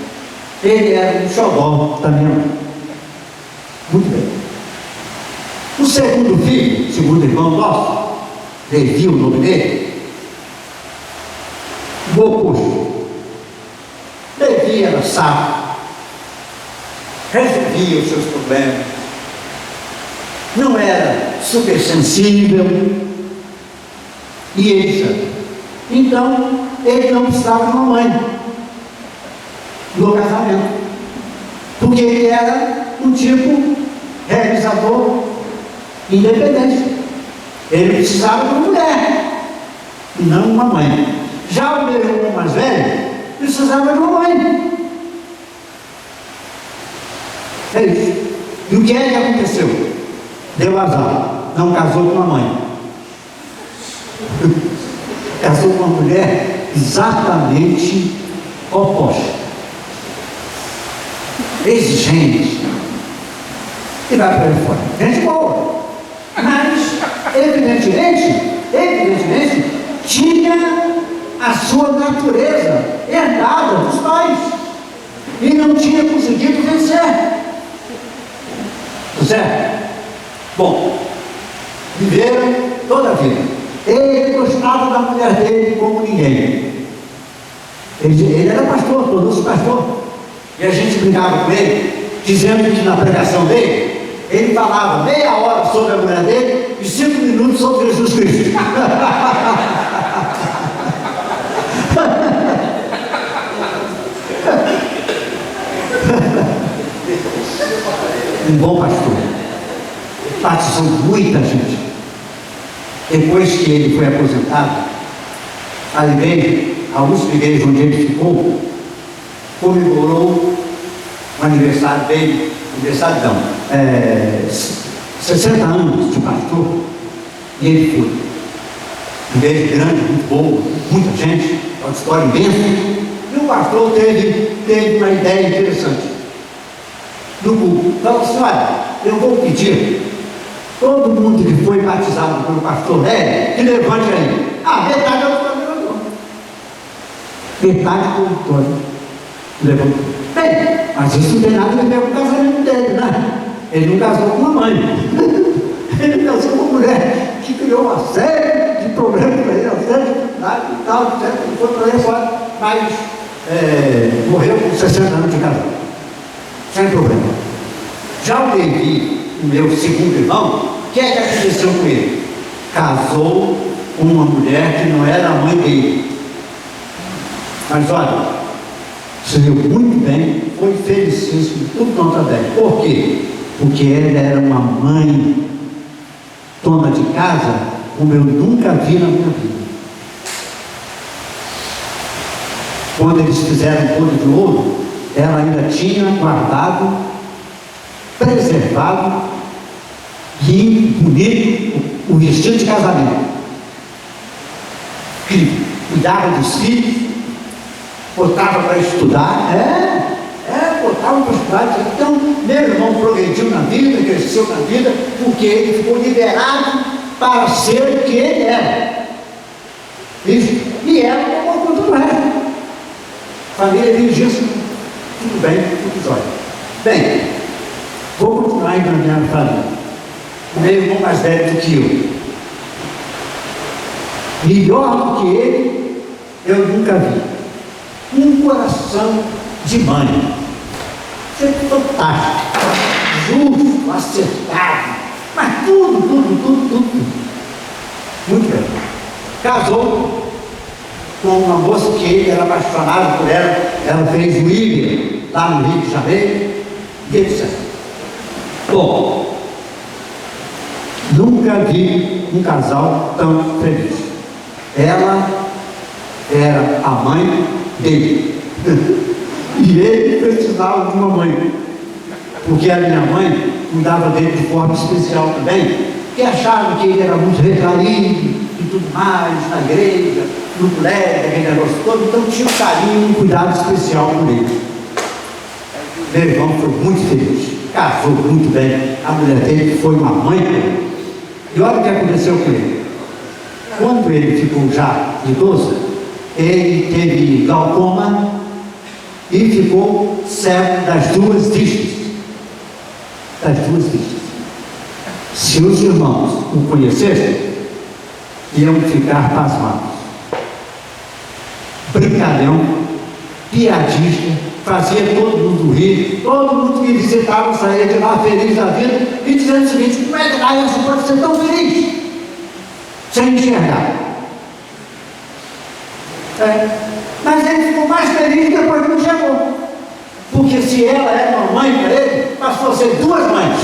A: ele era o xodó da minha mãe. Muito bem. O segundo filho, segundo irmão nosso, Levi, o nome dele, o oposto. Levi era sábio, resolvia os seus problemas, não era super sensível e ele. Então, ele não precisava de uma mãe no casamento, porque ele era um tipo realizador independente. Ele precisava de uma mulher e não uma mãe. Já o meu irmão mais velho precisava de uma mãe. É isso. E o que é que aconteceu? Deu azar, não casou com uma mãe. Casou com uma mulher exatamente oposta. Exigente. E vai para ele fora. Gente boa. Mas, evidentemente, tinha a sua natureza herdada dos pais. E não tinha conseguido vencer. Certo? Bom, viveram toda a vida. Ele gostava da mulher dele como ninguém. Ele era pastor, tornou-se pastor. E a gente brincava com ele, dizendo que na pregação dele, ele falava meia hora sobre a mulher dele e 5 minutos sobre Jesus Cristo. Um bom pastor. Batizou muita gente. Depois que ele foi aposentado, a igreja, a última igreja onde ele ficou, comemorou o aniversário dele, aniversário não, 60 anos de pastor, e ele foi. Uma igreja grande, muito boa, muita gente, auditório imenso, e o pastor teve uma ideia interessante. No culto, falou assim: olha, eu vou pedir todo mundo que foi batizado pelo pastor Hélio, que levante aí. Metade eu estou levantando. Metade do auditório levantou. Bem, mas isso não tem nada a ver com o casamento dele, né? Ele não casou com uma mãe. Ele casou com uma mulher que criou uma série de problemas para ele, uma série de dificuldades e tal, etc. Ele foi para ele fora, mas morreu com 60 anos de casado. Sem problema. Já o Levi, o meu segundo irmão, o que é que aconteceu com ele? Casou com uma mulher que não era a mãe dele. Mas olha, se deu muito bem, foi felicíssimo, tudo conta bem. Por quê? Porque ela era uma mãe, dona de casa, como eu nunca vi na minha vida. Quando eles fizeram tudo de ouro, ela ainda tinha guardado, preservado e bonito o vestido de casamento. Que cuidava dos filhos, botava para estudar, botava para estudar. Então, meu irmão progrediu na vida, cresceu na vida, porque ele ficou liberado para ser o que ele era. Isso. E ela tomou conta do resto. Família religiosa, tudo bem, tudo jóia. Bem, vou continuar indo na minha família. O meu irmão mais velho do que eu. Melhor do que ele, eu nunca vi. Um coração de mãe. Isso é fantástico. Justo, acertado. Mas tudo. Muito bem. Casou com uma moça que ele era apaixonado por ela. Ela fez o William lá no Rio de Janeiro. E etc. Bom, nunca vi um casal tão feliz. Ela era a mãe dele. E ele precisava de uma mãe. Porque a minha mãe cuidava dele de forma especial também, porque achava que ele era muito retraído e tudo mais, na igreja, no colégio, aquele negócio todo, então tinha um carinho, um cuidado especial por ele. Meu irmão foi muito feliz, casou muito bem, a mulher dele foi uma mãe dele. E olha o que aconteceu com ele. Quando ele ficou já idoso, ele teve glaucoma e ficou cego das duas vistas. Se os irmãos o conhecessem, iam ficar pasmados. Brincalhão, piadista, fazia todo mundo rir, todo mundo que visitava saía de lá feliz da vida e dizendo o seguinte: como é que você pode ser tão feliz sem enxergar? Mas ele ficou mais feliz depois que não chegou, porque se ela era uma mãe para ele, passou a ser duas mães.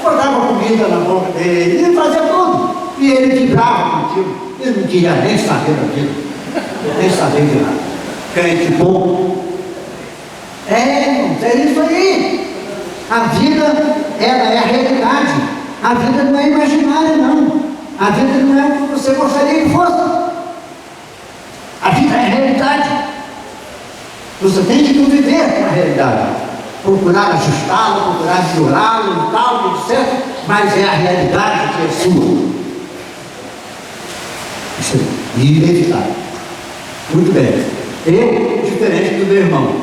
A: Botava comida na boca dele, ele fazia tudo, e ele vibrava com aquilo. Ele não queria nem saber daquilo, nem saber de nada. Crente bom. É isso aí. A vida, ela é a realidade. A vida não é imaginária, não. A vida não é o que você gostaria que fosse. A vida é a realidade. Você tem que conviver com a realidade. Procurar ajustá-la, procurar melhorá-la e tal, etc. Mas é a realidade que é sua. Isso é inevitável. Muito bem. Eu, diferente do meu irmão,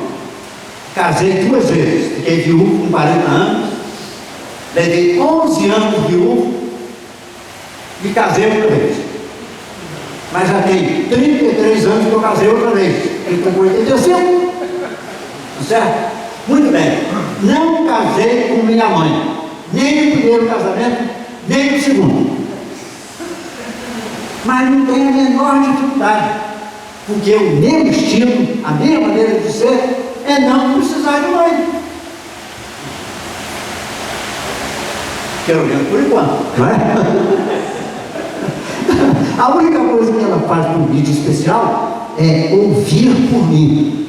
A: casei 2 vezes. Fiquei viúvo com 40 anos. Levei 11 anos viúvo e casei outra vez. Mas já tem 33 anos que eu casei outra vez. Ele está com 85. Certo? Muito bem. Não casei com minha mãe. Nem no primeiro casamento, nem no segundo. Mas não tem a menor dificuldade. Porque o meu estilo, a minha maneira de ser, é não precisar de mãe. Pelo menos por enquanto, não é? A única coisa que ela faz por mim de especial é ouvir por mim.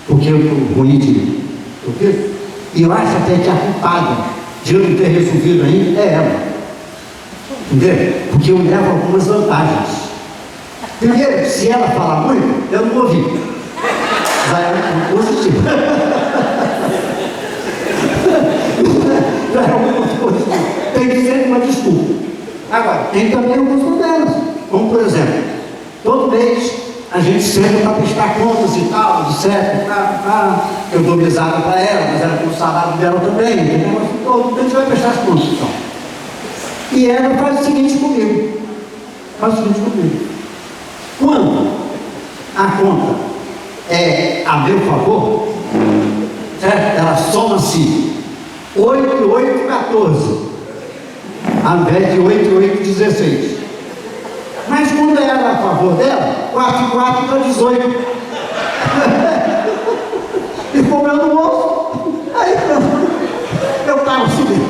A: Porque eu estou ruim de resolvido. E eu acho até que a culpada de eu não ter resolvido ainda é ela. Entendeu? Porque eu levo algumas vantagens. Primeiro, se ela falar muito, eu não vou ouvir. Já é um positivo. Já é um ponto positivo. Tem que ser uma desculpa. Agora, tem também alguns problemas. Como, por exemplo, todo mês a gente senta para prestar contas e tal, etc. Eu dou mesada para ela, mas ela tem o salário dela também. Entendeu? Mas todo mês a gente vai prestar as contas. Então. E ela faz o seguinte comigo. Quando a conta é a meu favor, certo? Ela soma-se 8 e 8, 14, ao invés de 8 e 8, 16. Mas quando ela é a favor dela, 4 e 4 dá 18. E como eu não ouço, aí eu pago o seguinte.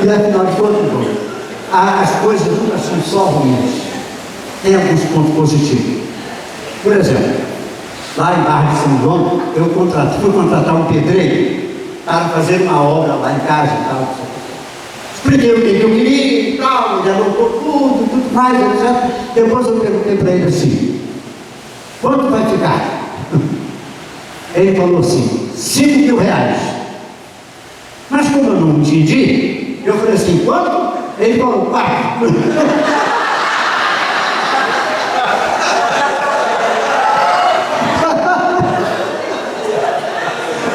A: E afinal de contas, as coisas nunca são só ruins. Tem alguns pontos positivos. Por exemplo, lá em Barra de São João, eu fui contratar um pedreiro para fazer uma obra lá em casa e tal. Expliquei o que eu queria e tal, ele anotou tudo mais, etc. Depois eu perguntei para ele assim: quanto vai ficar? Ele falou assim: 5 mil reais. Mas como eu não entendi, eu falei assim: quanto? Ele falou: 4.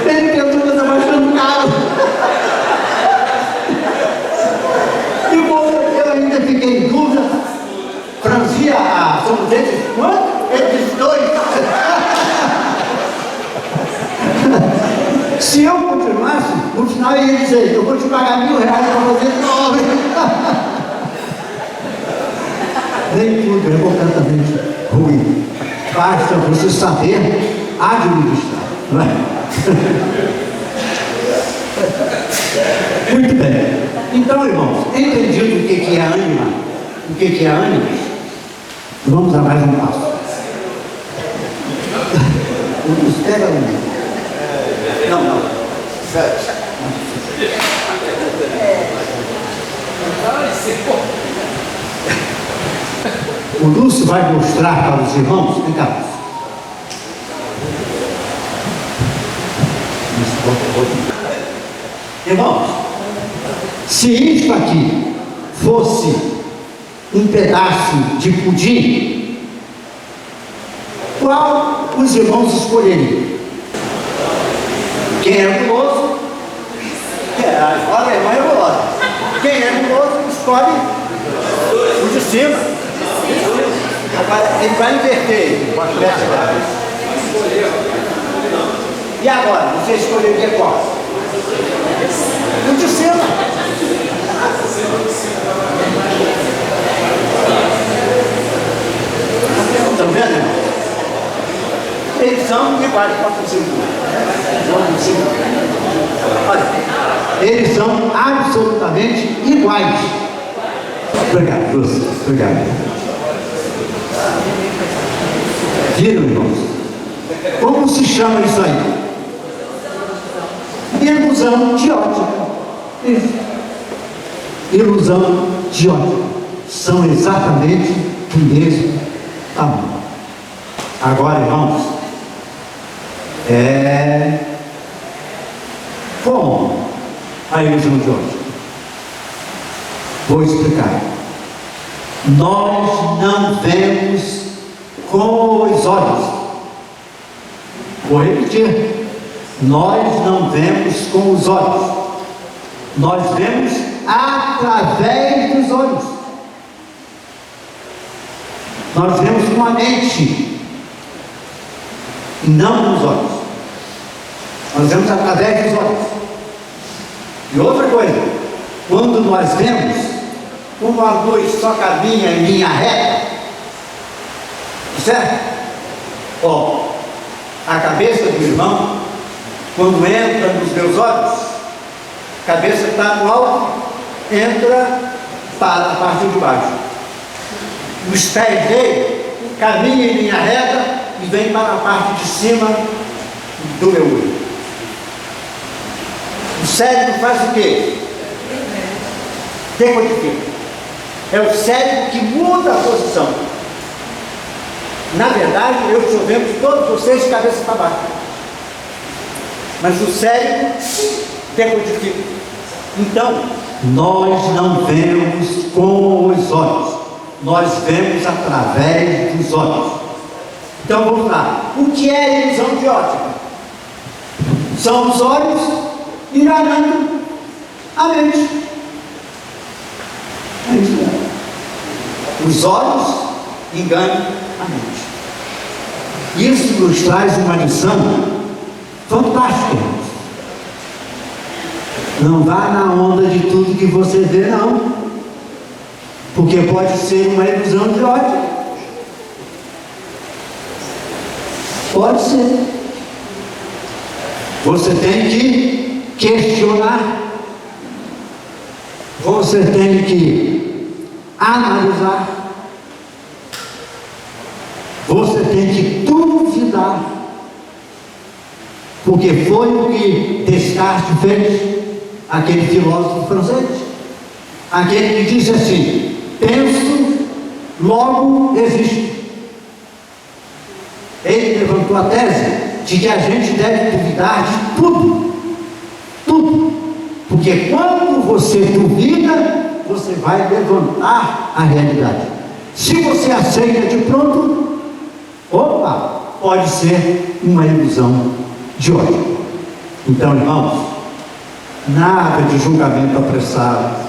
A: Ele pensou que eu estava achando caro. E como eu ainda fiquei em dúvida, franzia a sobrancelha, quanto? Ele disse: 2. Se eu continuasse, no final ele ia dizer: eu vou te pagar R$1.000 para fazer essa obra. Nem tudo é completamente ruim. Basta você saber administrar, não é? Muito bem. Então, irmãos, entendido o que é ânima, o que é ânima, vamos a mais um passo. Espera um. Não. O Lúcio vai mostrar para os irmãos. Vem cá. Irmãos, se isto aqui fosse um pedaço de pudim, qual os irmãos escolheriam? Quem é guloso? Olha, a irmã é gulosa. Quem é guloso escolhe o de cima. Agora, ele vai inverter. E agora, você escolheria qual? O de cima. Estão vendo, irmão? Eles são iguais para o Olha, eles são absolutamente iguais. Obrigado, Lúcio. Obrigado. Viram, irmãos? Como se chama isso aí? Ilusão de ótica. Isso. Ilusão de ótica. São exatamente do mesmo tamanho. Agora, irmãos, como a ilusão de ótica? Vou explicar. Nós não vemos com os olhos. Vou repetir. Nós não vemos com os olhos. Nós vemos através dos olhos. Nós vemos com a mente, não com os olhos. Nós vemos através dos olhos. E outra coisa, quando nós vemos, como a luz só caminha em linha reta, certo? Ó, a cabeça do irmão, quando entra nos meus olhos, a cabeça está no alto, entra para a parte de baixo. Os pés dele caminha em linha reta e vem para a parte de cima do meu olho. O cérebro faz o quê? Decodifica. É o cérebro que muda a posição. Na verdade, eu estou vendo todos vocês de cabeça para baixo. Mas o cérebro decodifica. Então, nós não vemos com os olhos, nós vemos através dos olhos. Então vamos lá. O que é ilusão de ótica? São os olhos enganando a mente. É isso mesmo. Os olhos enganam a mente. Isso nos traz uma lição fantástica. Não vá na onda de tudo que você vê, não. Porque pode ser uma ilusão de ótica. Pode ser. Você tem que questionar. Você tem que analisar. Você tem que duvidar. Porque foi o que Descartes fez, aquele filósofo francês. Aquele que disse assim: penso, logo existo. Ele levantou a tese de que a gente deve duvidar de tudo. Tudo. Porque quando você duvida, você vai levantar a realidade. Se você aceita de pronto, opa, pode ser uma ilusão de ódio. Então, irmãos, nada de julgamento apressado.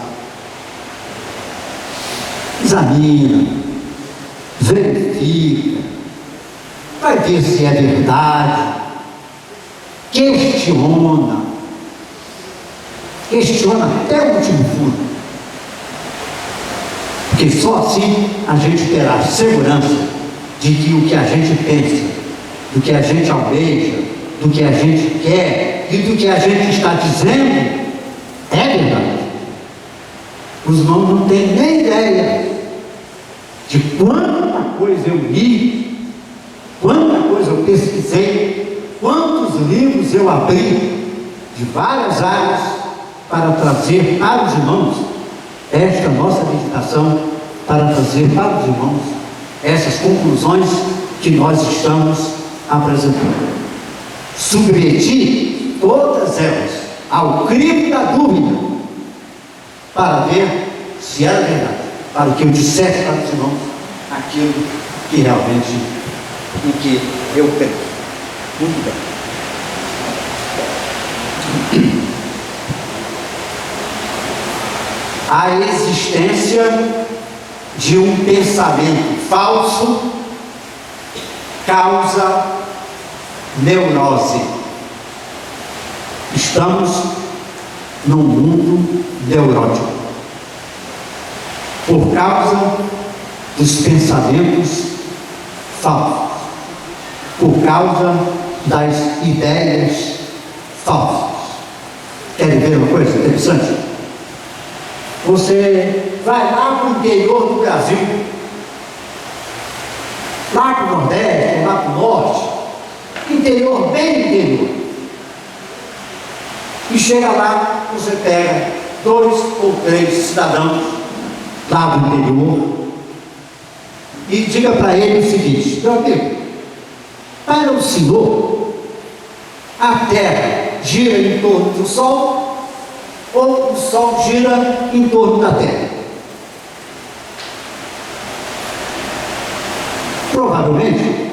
A: Examina, verifica, vai ver se é verdade, questiona até o último fundo, porque só assim a gente terá segurança de que o que a gente pensa, do que a gente almeja, do que a gente quer e do que a gente está dizendo é verdade. Os irmãos não têm nem ideia de quanta coisa eu li, quanta coisa eu pesquisei, quantos livros eu abri de várias áreas para trazer para os irmãos esta nossa meditação, para trazer para os irmãos essas conclusões que nós estamos apresentando. Submeti todas elas ao crivo da dúvida, para ver se era verdade, para que eu dissesse para os irmãos aquilo que realmente, em que eu penso. Muito bem. A existência de um pensamento falso causa neurose. Estamos num mundo neurótico por causa dos pensamentos falsos, por causa das ideias falsas. Querem ver uma coisa interessante? Você vai lá para o interior do Brasil, lá para o Nordeste, lá para o Norte, interior, bem interior, e chega lá, você pega 2 ou 3 cidadãos lá do interior e diga para ele o seguinte: meu amigo, para o senhor a terra gira em torno do sol ou o sol gira em torno da terra? Provavelmente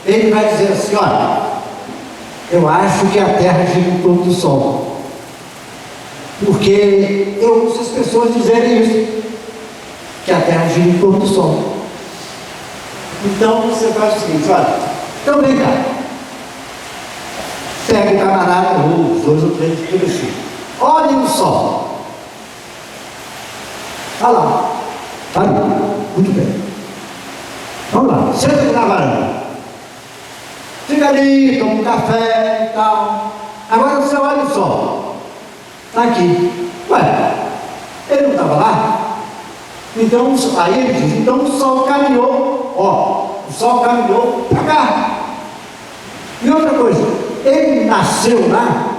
A: ele vai dizer assim: olha, eu acho que a terra gira em torno do sol, porque eu ouço as pessoas dizerem isso, que a terra gira em torno do sol. Então você faz o seguinte: olha, então vem cá, pega o camarada, ou os 2 ou 3 que eu assim, olhem o sol. Olha lá. Olha lá. Muito bem. Vamos lá. Senta aqui na varanda. Fica ali, toma um café e tal. Agora você olha o sol. Está aqui. Ué, ele não estava lá? Então, aí ele diz: então o sol caminhou, ó, O sol caminhou para cá. E outra coisa, ele nasceu lá.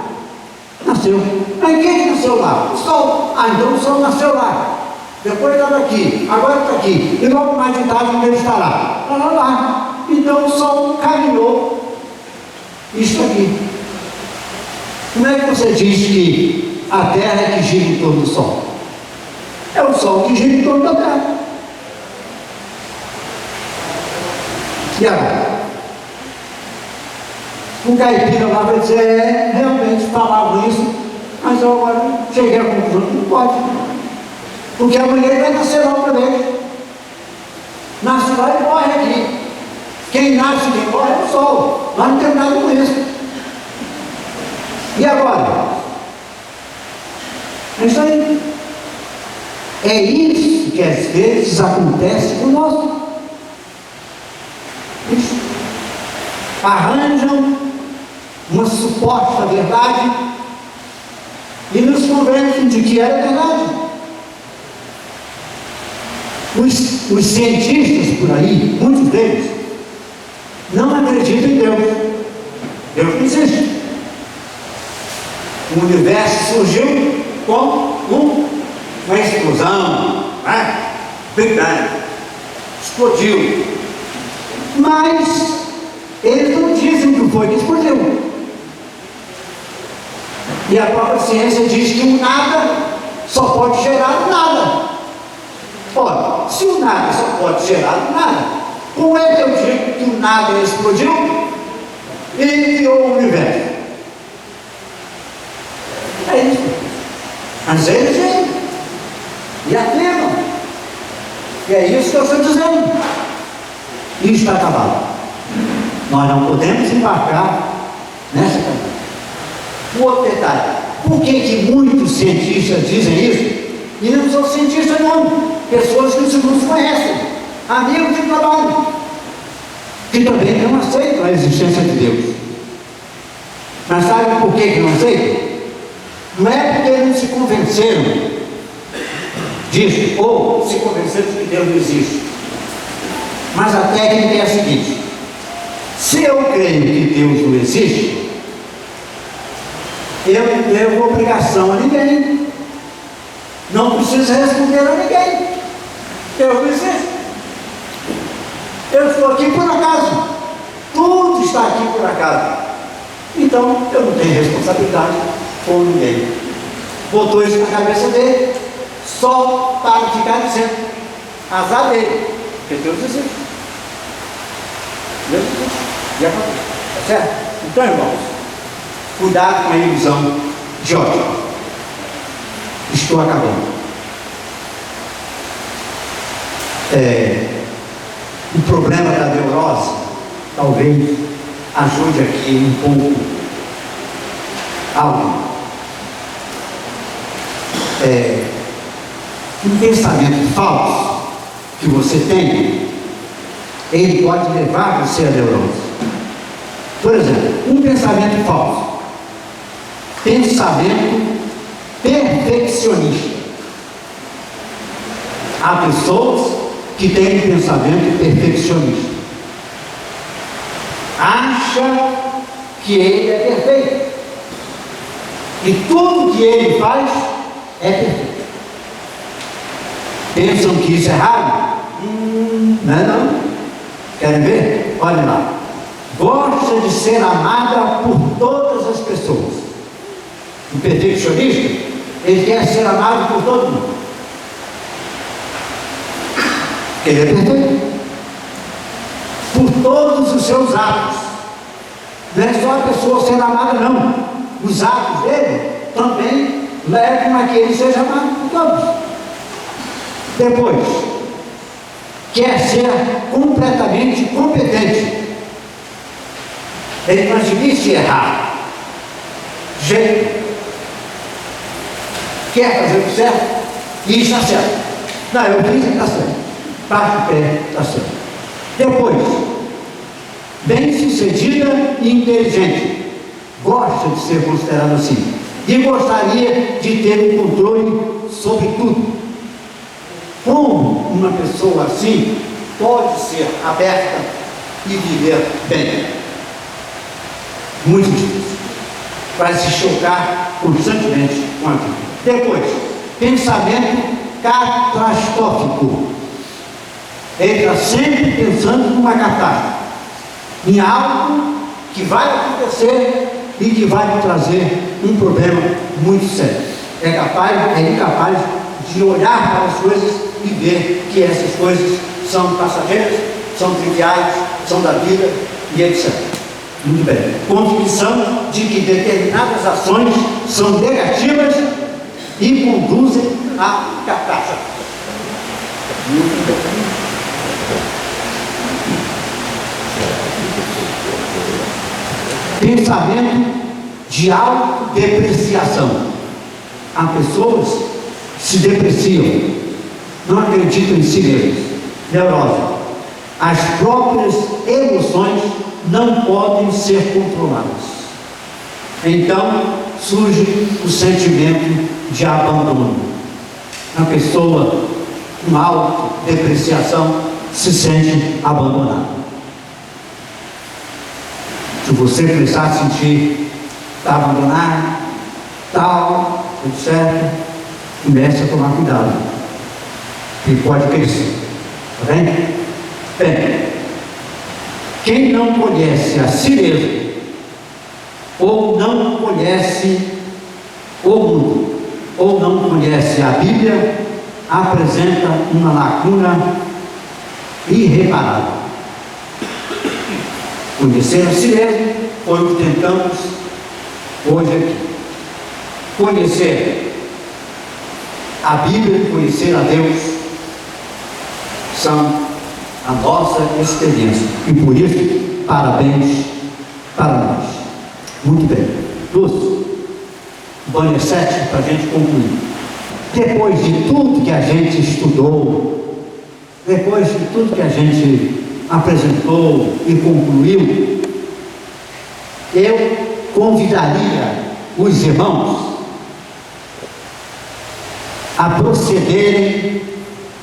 A: Nasceu. Mas quem nasceu lá? O sol. Ah, então o sol nasceu lá. Depois estava aqui, agora está aqui. E logo mais de tarde ele estará. Lá. Então o sol caminhou isso aqui. Como é que você diz que a Terra é que gira em torno do sol? É o sol que gira em torno da Terra. E agora? O caipira lá vai dizer, realmente falavam isso, mas eu agora cheguei à conclusão que não pode. Porque amanhã ele vai nascer lá outra vez. Nasce lá e morre aqui. Quem nasce e quem morre é o sol. Nós não temos nada com isso. E agora? É isso aí. É isso que às vezes acontece conosco. Isso. Arranjam uma suposta verdade e nos convencem de que era verdade. Os cientistas por aí, muitos deles, não acreditam em Deus. Deus não existe. O universo surgiu com uma explosão, né? Big Bang, explodiu. Mas eles não dizem que foi que explodiu. E a própria ciência diz que o nada só pode gerar nada. Ora, se o nada só pode gerar nada, como é que eu digo que o nada explodiu e criou o universo? É isso. Mas eles vêm e afirmam. E é isso que eu estou dizendo. E está acabado. Nós não podemos embarcar nessa caminhada. Um outro detalhe. Por que muitos cientistas dizem isso? E não são cientistas não. Pessoas que não se conhecem. Amigos de trabalho. Que também não aceitam a existência de Deus. Mas sabe por que não aceitam? Não é porque eles não se convenceram disso, ou se convenceram de que Deus não existe. Mas a técnica é a seguinte: se eu creio que Deus não existe, eu não devo obrigação a ninguém. Não preciso responder a ninguém. Deus não existe. Eu estou aqui por acaso. Tudo está aqui por acaso. Então eu não tenho responsabilidade com ninguém. Botou isso na cabeça dele só para ficar dizendo azar dele, porque Deus existe. Deus existe. E acabou. Tá certo? Então, irmãos, cuidado com a ilusão de ódio. Estou acabando. O problema da neurose talvez ajude aqui um pouco algo. Um pensamento falso que você tem, ele pode levar você à neurose. Por exemplo, um pensamento falso. Pensamento perfeccionista. Há pessoas que têm um pensamento perfeccionista. Acha que ele é perfeito. E tudo que ele faz é perfeito. Pensam que isso é errado? Não é não. Querem ver? Olhem lá. Gosta de ser amada por todas as pessoas. O perfeccionista, ele quer ser amado por todo mundo. Ele é perfeito. Por todos os seus atos. Não é só a pessoa ser amada, não. Os atos dele também levam a que ele seja amado por todos. Depois, quer ser completamente competente. Ele não admite errar. Jeito. Quer fazer o certo? E está certo. Não, eu fiz e está certo. Parte o pé, está certo. Depois, bem-sucedida e inteligente. Gosta de ser considerado assim. E gostaria de ter um controle sobre tudo. Como uma pessoa assim pode ser aberta e viver bem. Muito difícil. Vai se chocar constantemente com a vida. Depois, pensamento catastrófico. Ele está sempre pensando numa catástrofe, em algo que vai acontecer e que vai me trazer um problema muito sério. É incapaz de olhar para as coisas e ver que essas coisas são passageiras, são triviais, são da vida e etc. Muito bem. Convicção de que determinadas ações são negativas e conduzem à catástrofe. Muito bem. Pensamento de autodepreciação. Há pessoas que se depreciam, não acreditam em si mesmos. Neurose. As próprias emoções não podem ser controladas. Então surge o sentimento de abandono. A pessoa com autodepreciação se sente abandonada. Se você precisar sentir está abandonado, tal, etc., comece a tomar cuidado. Ele pode crescer. Está bem? Bem, quem não conhece a si mesmo, ou não conhece o mundo, ou não conhece a Bíblia, apresenta uma lacuna irreparável. Conhecer a si mesmo foi o que tentamos hoje aqui. Conhecer a Bíblia, conhecer a Deus, são a nossa experiência. E por isso, parabéns para nós. Muito bem. Lúcio, banho 7 para a gente concluir. Depois de tudo que a gente estudou, depois de tudo que a gente apresentou e concluiu, eu convidaria os irmãos a procederem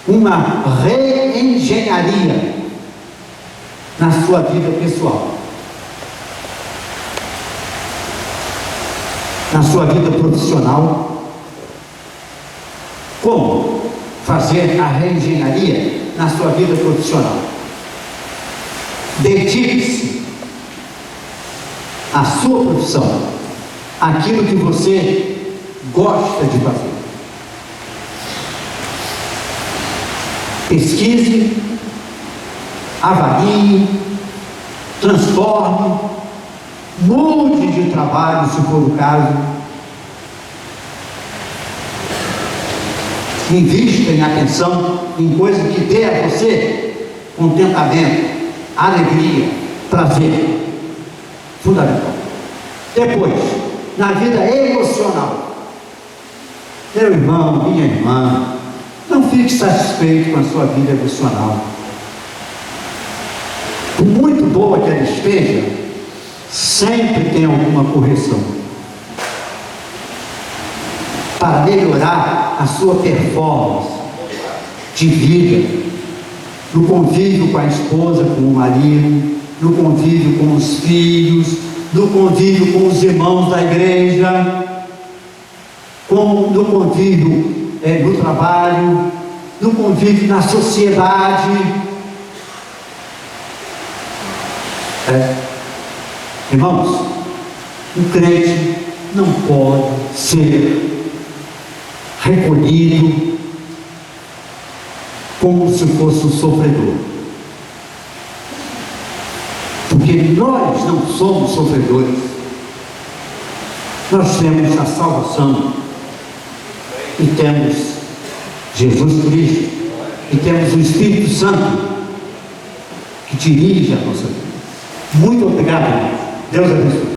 A: uma reengenharia na sua vida pessoal, na sua vida profissional. Como fazer a reengenharia na sua vida profissional? Dedique-se à sua profissão, àquilo que você gosta de fazer. Pesquise, avalie, transforme, mude de trabalho, se for o caso. Invista em atenção em coisas que dê a você contentamento, alegria, prazer. Fundamental. Depois, na vida emocional, meu irmão, minha irmã, não fique satisfeito com a sua vida emocional. Por muito boa que ela esteja, sempre tem alguma correção para melhorar a sua performance de vida, no convívio com a esposa, com o marido, no convívio com os filhos, no convívio com os irmãos da igreja, no convívio no trabalho, no convívio na sociedade. Irmãos, um crente não pode ser recolhido como se fosse um sofredor, porque nós não somos sofredores. Nós temos a salvação e temos Jesus Cristo e temos o Espírito Santo que dirige a nossa vida. Muito obrigado, irmãos. Deus abençoe.